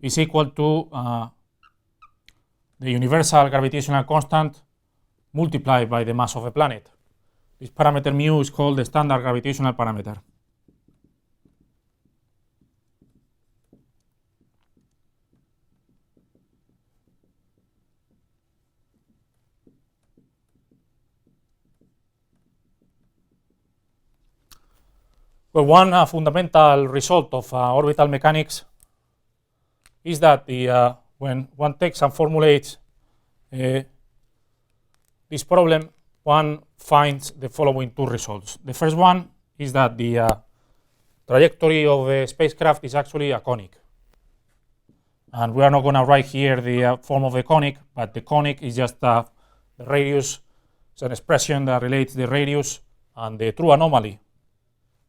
is equal to the universal gravitational constant multiplied by the mass of a planet. This parameter mu is called the standard gravitational parameter. Well, one fundamental result of orbital mechanics is that when one takes and formulates this problem, one finds the following two results. The first one is that the trajectory of a spacecraft is actually a conic. And we are not going to write here the form of a conic, but the conic is just the radius. It's an expression that relates the radius and the true anomaly.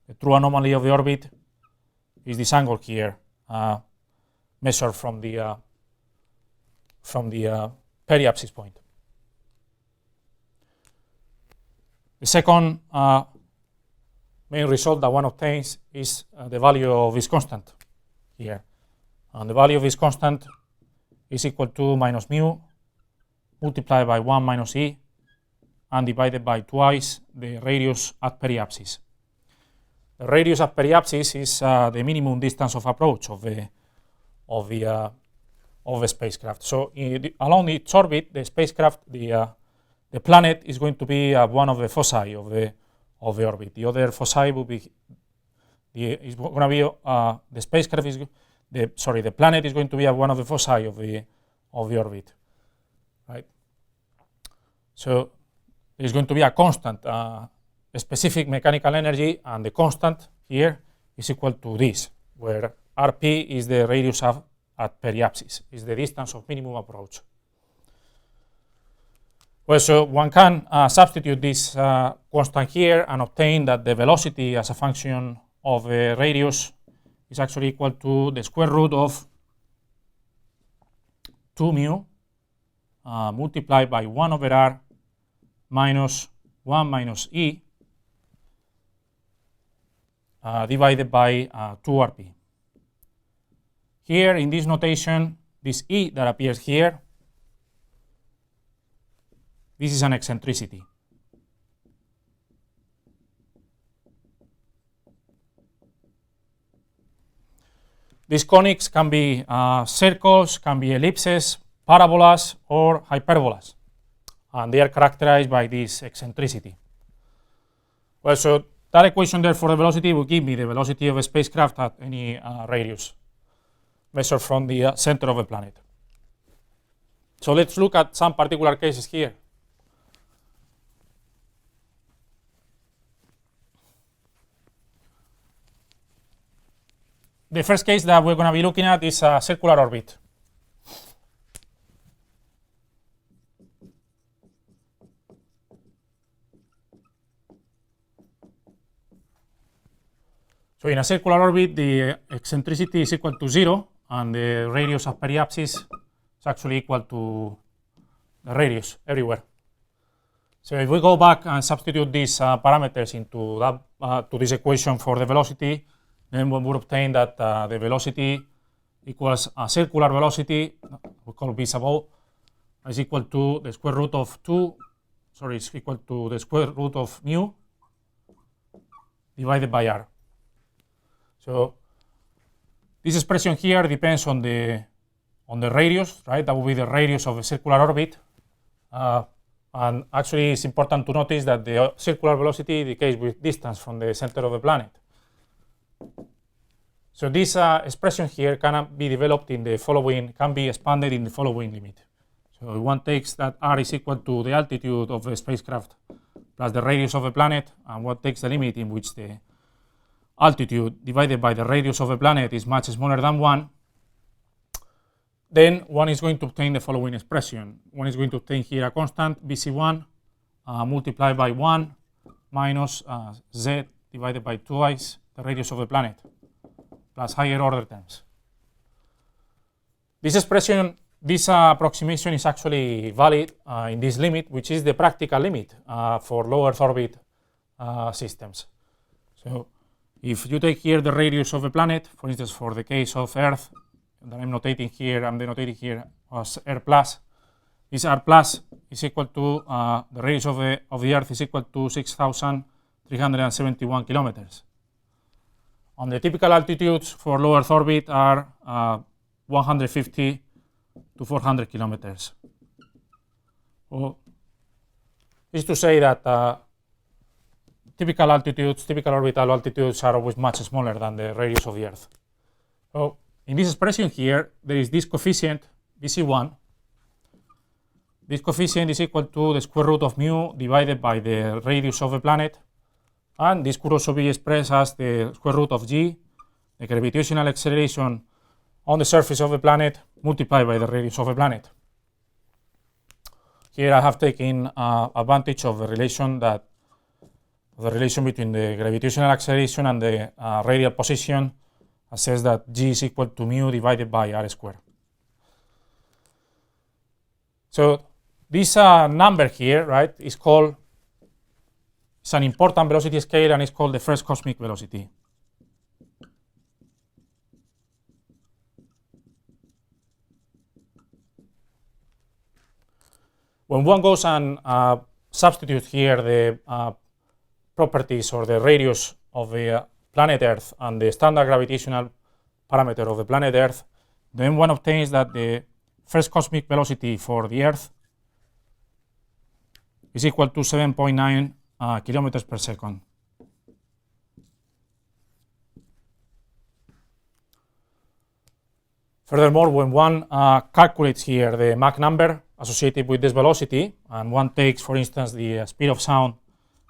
The true anomaly of the orbit is this angle here, measured from the periapsis point. The second main result that one obtains is the value of this constant here. And the value of this constant is equal to minus mu multiplied by 1 minus e and divided by twice the radius at periapsis. The radius at periapsis is the minimum distance of approach of the spacecraft. So along its orbit, the spacecraft, the planet is going to be one of the foci of the orbit. The other foci will be is going to be the spacecraft is the planet is going to be one of the foci of the orbit, right? So there is going to be a constant, a specific mechanical energy, and the constant here is equal to this, where Rp is the radius at periapsis, is the distance of minimum approach. Well, so one can substitute this constant here and obtain that the velocity as a function of a radius is actually equal to the square root of 2 mu multiplied by 1 over r minus 1 minus e divided by 2rp. Here in this notation, this e that appears here, this is an eccentricity. These conics can be circles, can be ellipses, parabolas, or hyperbolas, and they are characterized by this eccentricity. Well, so that equation there for the velocity will give me the velocity of a spacecraft at any radius measured from the center of a planet. So let's look at some particular cases here. The first case that we're going to be looking at is a circular orbit. So in a circular orbit, the eccentricity is equal to 0, and the radius of periapsis is actually equal to the radius everywhere. So if we go back and substitute these parameters into that, to this equation for the velocity, then we would obtain that the velocity equals a circular velocity, we call v sub o, is equal to the square root of is equal to the square root of mu divided by r. So this expression here depends on the radius, right? That will be the radius of a circular orbit. And actually, it's important to notice that the circular velocity decays with distance from the center of the planet. So this expression here can be developed in the following, can be expanded in the following limit. So one takes that r is equal to the altitude of a spacecraft plus the radius of a planet, and one takes the limit in which the altitude divided by the radius of a planet is much smaller than 1, then one is going to obtain the following expression. One is going to obtain here a constant, bc1, multiplied by 1 minus z divided by twice the radius of the planet, plus higher order terms. This expression, this approximation is actually valid in this limit, which is the practical limit for low Earth orbit systems. So if you take here the radius of a planet, for instance, for the case of Earth, that I'm denotating here as R plus, this R plus is equal to the radius of the Earth is equal to 6,371 kilometers. And the typical altitudes for low Earth orbit are 150 to 400 kilometers. Well, is to say that typical orbital altitudes are always much smaller than the radius of the Earth. So in this expression here, there is this coefficient, bc1. This coefficient is equal to the square root of mu divided by the radius of a planet, and this could also be expressed as the square root of g, the gravitational acceleration on the surface of a planet multiplied by the radius of a planet. Here I have taken advantage of the relation between the gravitational acceleration and the radial position, says that g is equal to mu divided by r squared. So this number here, right, is called, it's an important velocity scale, and it's called the first cosmic velocity. When one goes and substitutes here the properties or the radius of the planet Earth and the standard gravitational parameter of the planet Earth, then one obtains that the first cosmic velocity for the Earth is equal to 7.9 kilometers per second. Furthermore, when one calculates here the Mach number associated with this velocity, and one takes, for instance, the speed of sound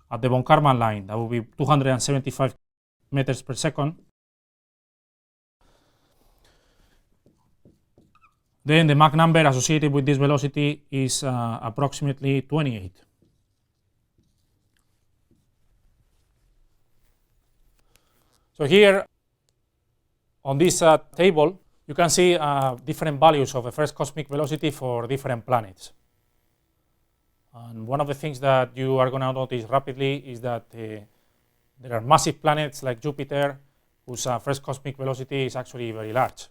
at the von Karman line, that will be 275 meters per second, then the Mach number associated with this velocity is approximately 28. So here on this table, you can see different values of the first cosmic velocity for different planets. And one of the things that you are going to notice rapidly is that there are massive planets like Jupiter whose first cosmic velocity is actually very large.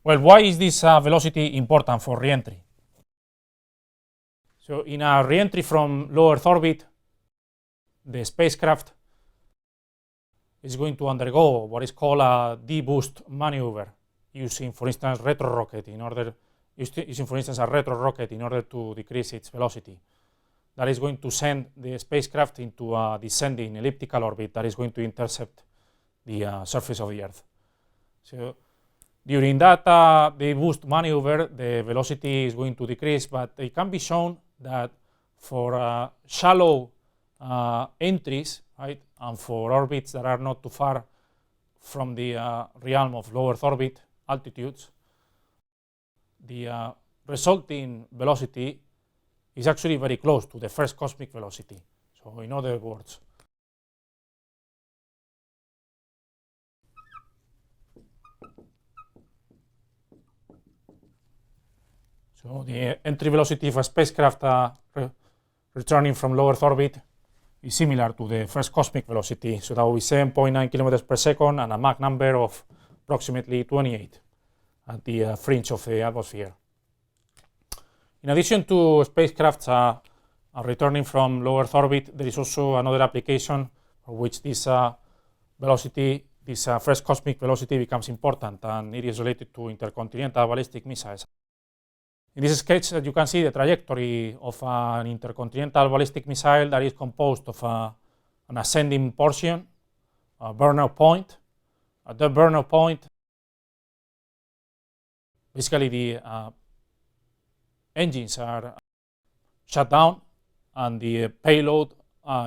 Well, why is this velocity important for re-entry? So in a re-entry from low Earth orbit, the spacecraft is going to undergo what is called a de-boost maneuver, using, for instance, a retro rocket in order to decrease its velocity. That is going to send the spacecraft into a descending elliptical orbit that is going to intercept the surface of the Earth. So during that de-boost maneuver, the velocity is going to decrease, but it can be shown that for shallow entries, right, and for orbits that are not too far from the realm of low Earth orbit altitudes, the resulting velocity is actually very close to the first cosmic velocity. So in other words, so the entry velocity of a spacecraft returning from low Earth orbit is similar to the first cosmic velocity. So that will be 7.9 kilometers per second and a Mach number of approximately 28 at the fringe of the atmosphere. In addition to spacecrafts returning from low Earth orbit, there is also another application for which this velocity, this first cosmic velocity becomes important, and it is related to intercontinental ballistic missiles. In this sketch, you can see the trajectory of an intercontinental ballistic missile that is composed of an ascending portion, a burnout point. At the burnout point, basically the engines are shut down and the payload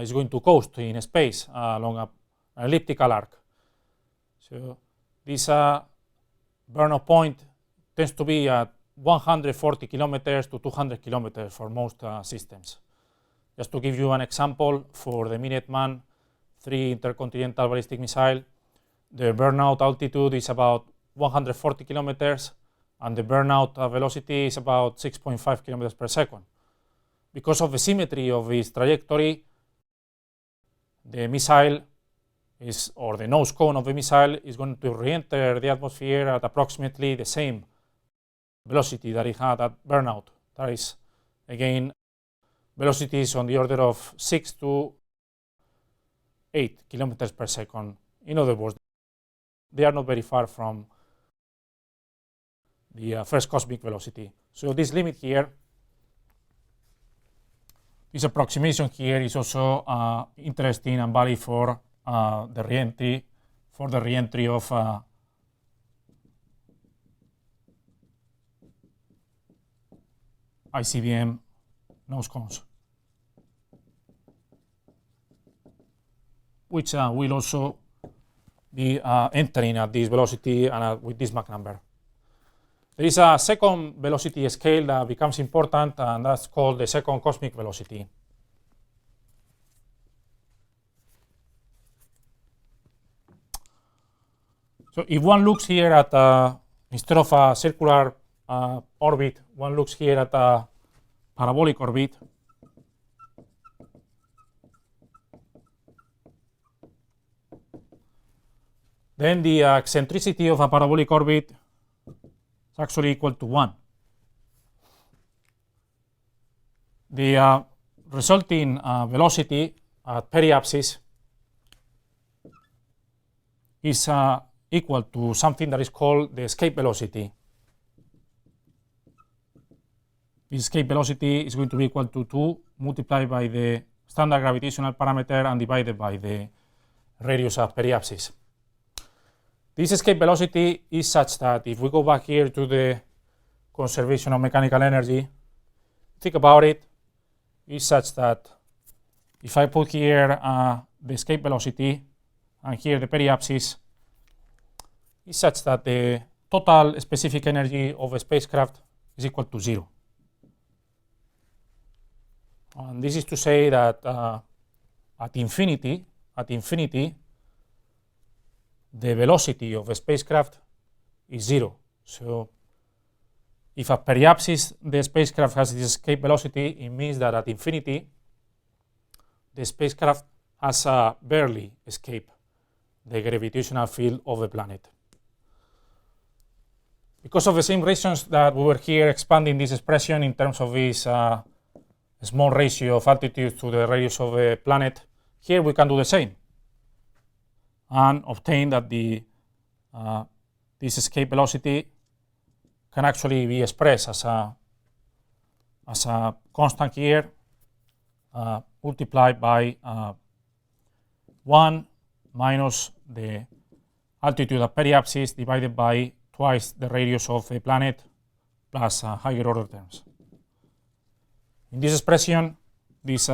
is going to coast in space along an elliptical arc. So this burnout point tends to be at 140 kilometers to 200 kilometers for most systems. Just to give you an example, for the Minuteman III intercontinental ballistic missile, the burnout altitude is about 140 kilometers and the burnout velocity is about 6.5 kilometers per second. Because of the symmetry of its trajectory, the missile is, or the nose cone of the missile is going to re-enter the atmosphere at approximately the same velocity that it had at burnout. That is, again, velocities on the order of 6 to 8 kilometers per second. In other words, they are not very far from the first cosmic velocity. So this limit here, this approximation here is also interesting and valid for the re-entry of ICBM nose cones, which will also be entering at this velocity and with this Mach number. There is a second velocity scale that becomes important, and that's called the second cosmic velocity. So if one looks here at, instead of a circular orbit, one looks here at a parabolic orbit, then the eccentricity of a parabolic orbit is actually equal to 1. The resulting velocity at periapsis is equal to something that is called the escape velocity. The escape velocity is going to be equal to 2 multiplied by the standard gravitational parameter and divided by the radius of periapsis. This escape velocity is such that if we go back here to the conservation of mechanical energy, think about it, is such that if I put here the escape velocity and here the periapsis, is such that the total specific energy of a spacecraft is equal to 0. And this is to say that at infinity, the velocity of a spacecraft is 0. So if at periapsis the spacecraft has this escape velocity, it means that at infinity the spacecraft has barely escaped the gravitational field of the planet. Because of the same reasons that we were here expanding this expression in terms of this small ratio of altitude to the radius of the planet, here we can do the same and obtain that this escape velocity can actually be expressed as a constant here multiplied by 1 minus the altitude at periapsis divided by twice the radius of the planet plus higher order terms. In this expression, this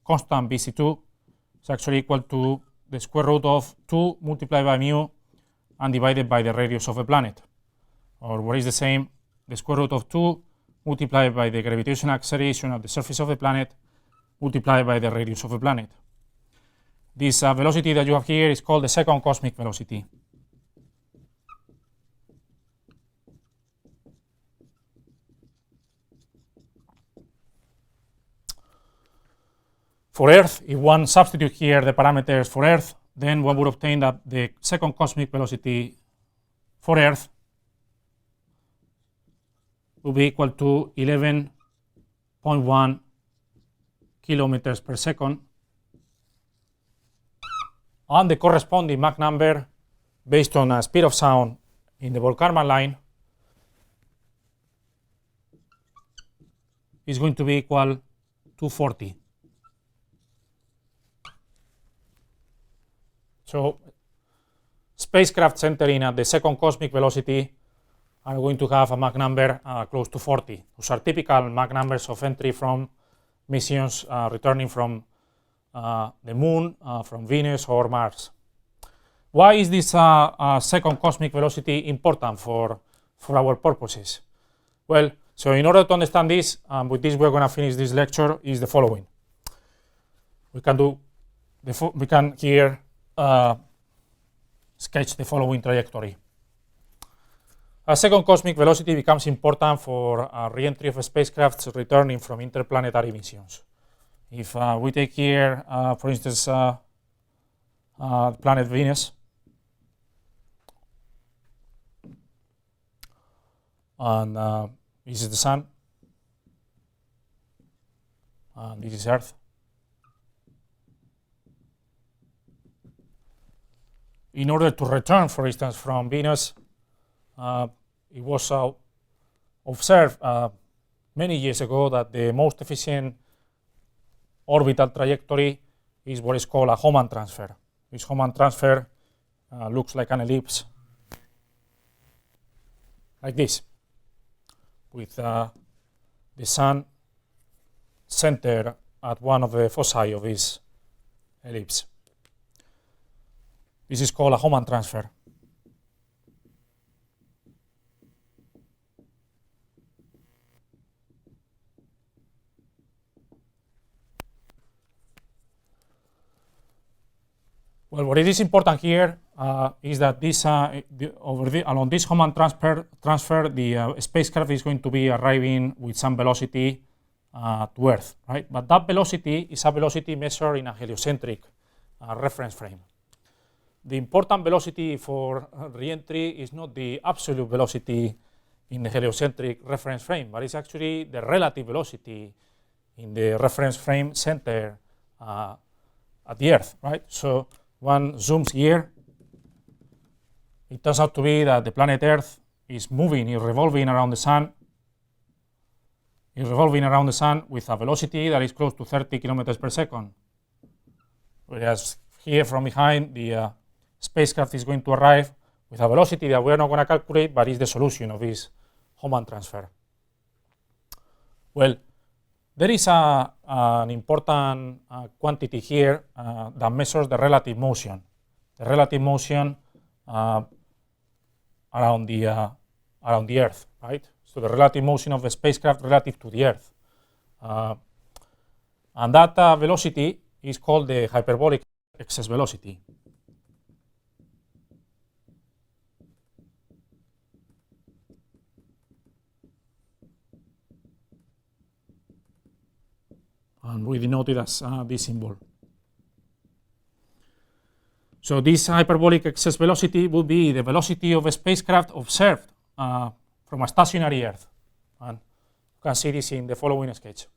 constant BC2 is actually equal to the square root of 2 multiplied by mu and divided by the radius of the planet, or what is the same, the square root of 2 multiplied by the gravitational acceleration of the surface of the planet multiplied by the radius of the planet. This velocity that you have here is called the second cosmic velocity. For Earth, if one substitute here the parameters for Earth, then one would obtain that the second cosmic velocity for Earth will be equal to 11.1 kilometers per second, and the corresponding Mach number based on a speed of sound in the Volk-Kármán line is going to be equal to 40. So spacecraft centering at the second cosmic velocity are going to have a Mach number close to 40. Those are typical Mach numbers of entry from missions returning from the Moon, from Venus or Mars. Why is this second cosmic velocity important for our purposes? Well, so in order to understand this, with this we're going to finish this lecture, is the following. We can here sketch the following trajectory. A second cosmic velocity becomes important for re-entry of spacecrafts returning from interplanetary missions. If we take here, for instance, planet Venus, and this is the Sun, and this is Earth. In order to return, for instance, from Venus, it was observed many years ago that the most efficient orbital trajectory is what is called a Hohmann transfer. This Hohmann transfer looks like an ellipse, like this, with the Sun centered at one of the foci of this ellipse. This is called a Hohmann transfer. Well, what is important here is that this along this Hohmann transfer, the spacecraft is going to be arriving with some velocity to Earth, right? But that velocity is a velocity measured in a heliocentric reference frame. The important velocity for re-entry is not the absolute velocity in the heliocentric reference frame, but it's actually the relative velocity in the reference frame center at the Earth, right? So one zooms here, it turns out to be that the planet Earth is moving, is revolving around the Sun, with a velocity that is close to 30 kilometers per second. Whereas here from behind, the spacecraft is going to arrive with a velocity that we're not going to calculate, but is the solution of this Hohmann transfer. Well, there is an important quantity here that measures the relative motion. The relative motion around the Earth, right? So the relative motion of the spacecraft relative to the Earth. And that velocity is called the hyperbolic excess velocity. And we denote it as this symbol. So this hyperbolic excess velocity would be the velocity of a spacecraft observed from a stationary Earth. And you can see this in the following sketch. So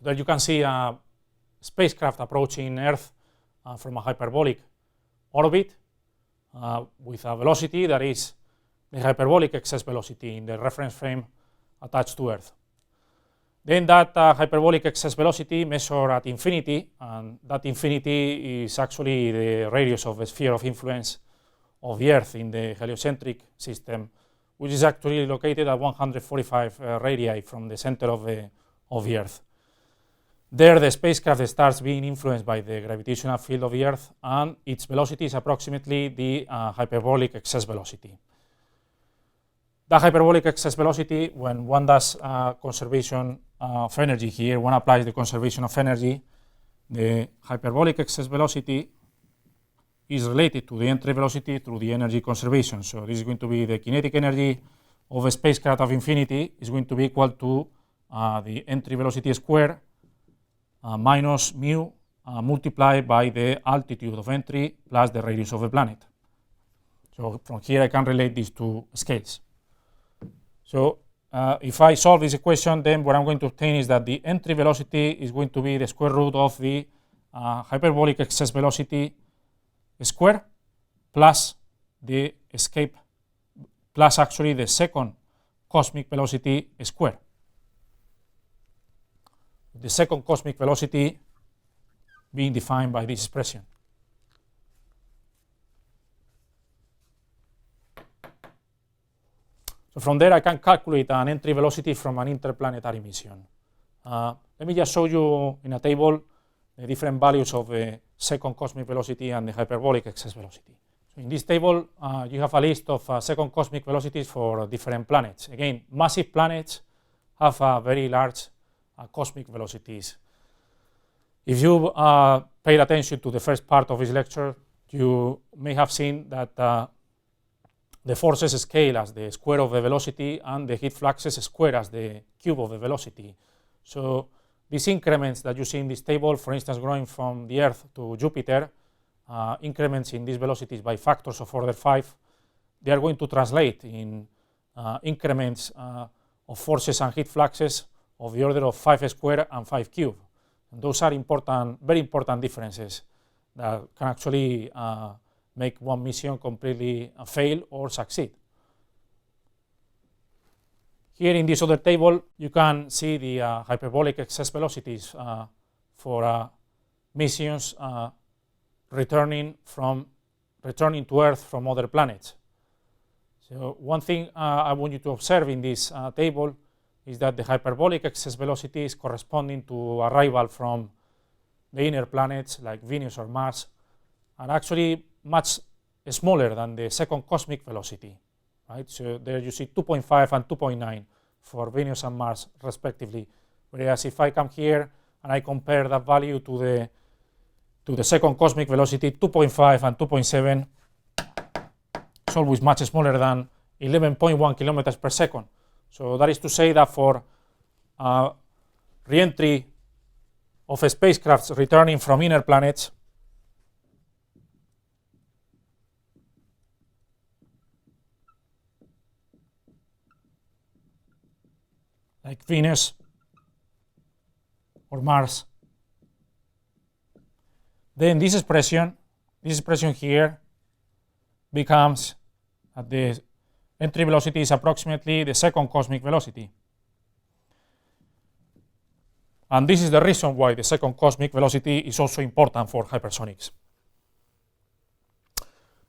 there you can see a spacecraft approaching Earth from a hyperbolic orbit with a velocity that is the hyperbolic excess velocity in the reference frame attached to Earth. Then that hyperbolic excess velocity measured at infinity, and that infinity is actually the radius of the sphere of influence of the Earth in the heliocentric system, which is actually located at 145 radii from the center of the Earth. There the spacecraft starts being influenced by the gravitational field of the Earth, and its velocity is approximately the hyperbolic excess velocity. the hyperbolic excess velocity, when one does conservation of energy here, one applies the conservation of energy, the hyperbolic excess velocity is related to the entry velocity through the energy conservation. So this is going to be the kinetic energy of a spacecraft of infinity is going to be equal to the entry velocity square minus mu multiplied by the altitude of entry plus the radius of the planet. So from here I can relate these two scales. So if I solve this equation, then what I'm going to obtain is that the entry velocity is going to be the square root of the hyperbolic excess velocity square plus the escape plus actually the second cosmic velocity square. The second cosmic velocity being defined by this expression. So from there I can calculate an entry velocity from an interplanetary mission. Let me just show you in a table the different values of the second cosmic velocity and the hyperbolic excess velocity. So in this table you have a list of second cosmic velocities for different planets. Again, massive planets have very large cosmic velocities. If you paid attention to the first part of this lecture, you may have seen that the forces scale as the square of the velocity and the heat fluxes square as the cube of the velocity. So these increments that you see in this table, for instance, going from the Earth to Jupiter, increments in these velocities by factors of order 5, they are going to translate in increments of forces and heat fluxes of the order of 5 square and 5 cube. And those are important, very important differences that can actually make one mission completely fail or succeed. Here in this other table, you can see the hyperbolic excess velocities for missions returning to Earth from other planets. So one thing I want you to observe in this table is that the hyperbolic excess velocity is corresponding to arrival from the inner planets like Venus or Mars, and actually much smaller than the second cosmic velocity, right? So there you see 2.5 and 2.9 for Venus and Mars respectively, whereas if I come here and I compare that value to the second cosmic velocity, 2.5 and 2.7, it's always much smaller than 11.1 kilometers per second. So that is to say that for re-entry of spacecrafts returning from inner planets, like Venus or Mars, then this expression here becomes at the entry velocity is approximately the second cosmic velocity. And this is the reason why the second cosmic velocity is also important for hypersonics.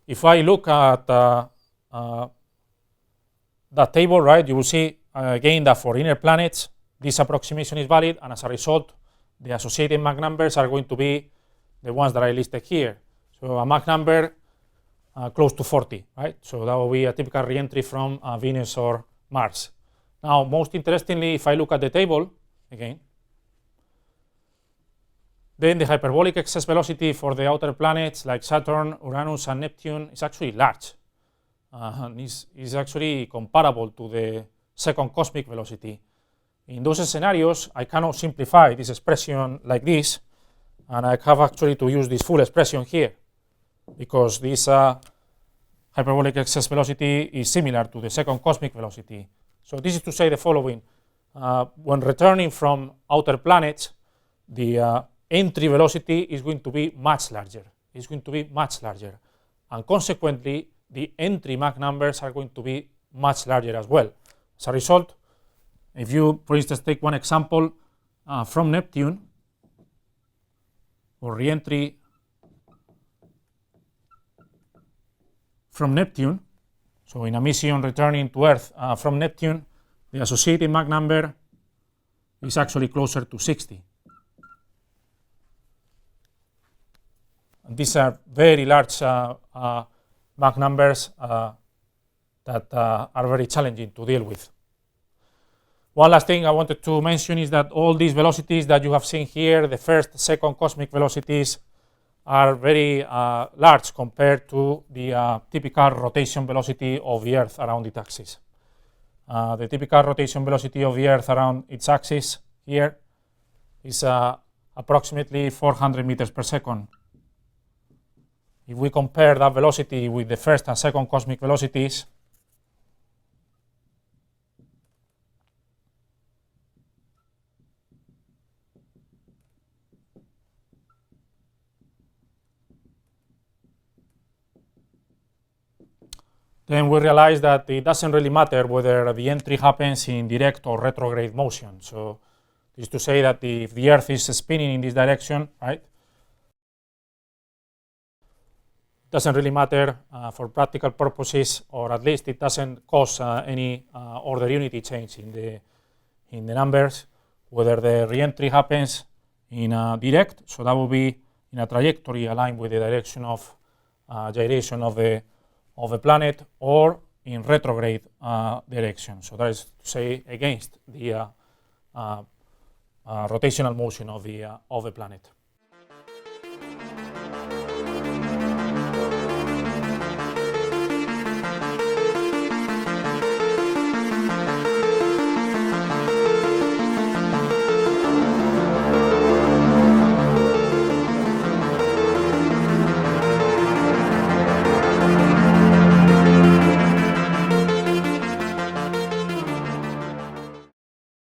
If I look at that table, right, you will see again that for inner planets, this approximation is valid, and as a result, the associated Mach numbers are going to be the ones that I listed here. So a Mach number close to 40, right? So that will be a typical re-entry from Venus or Mars. Now, most interestingly, if I look at the table again, then the hyperbolic excess velocity for the outer planets like Saturn, Uranus, and Neptune is actually large. And is actually comparable to the second cosmic velocity. In those scenarios, I cannot simplify this expression like this, and I have actually to use this full expression here, because this hyperbolic excess velocity is similar to the second cosmic velocity. So this is to say the following. When returning from outer planets, the entry velocity is going to be much larger. It's going to be much larger. And consequently, the entry Mach numbers are going to be much larger as well. As a result, if you, for instance, take one example from Neptune, or re-entry from Neptune, so in a mission returning to Earth from Neptune, the associated Mach number is actually closer to 60. And these are very large Mach numbers that are very challenging to deal with. One last thing I wanted to mention is that all these velocities that you have seen here, the first, second cosmic velocities, are very large compared to the typical rotation velocity of the Earth around its axis. The typical rotation velocity of the Earth around its axis here is approximately 400 meters per second. If we compare that velocity with the first and second cosmic velocities, then we realize that it doesn't really matter whether the entry happens in direct or retrograde motion. So this is to say that if the Earth is spinning in this direction, right, it doesn't really matter for practical purposes, or at least it doesn't cause any order unity change in the numbers, whether the re-entry happens in direct, so that will be in a trajectory aligned with the direction of gyration of the planet, or in retrograde direction. So that is to say against the rotational motion of the planet.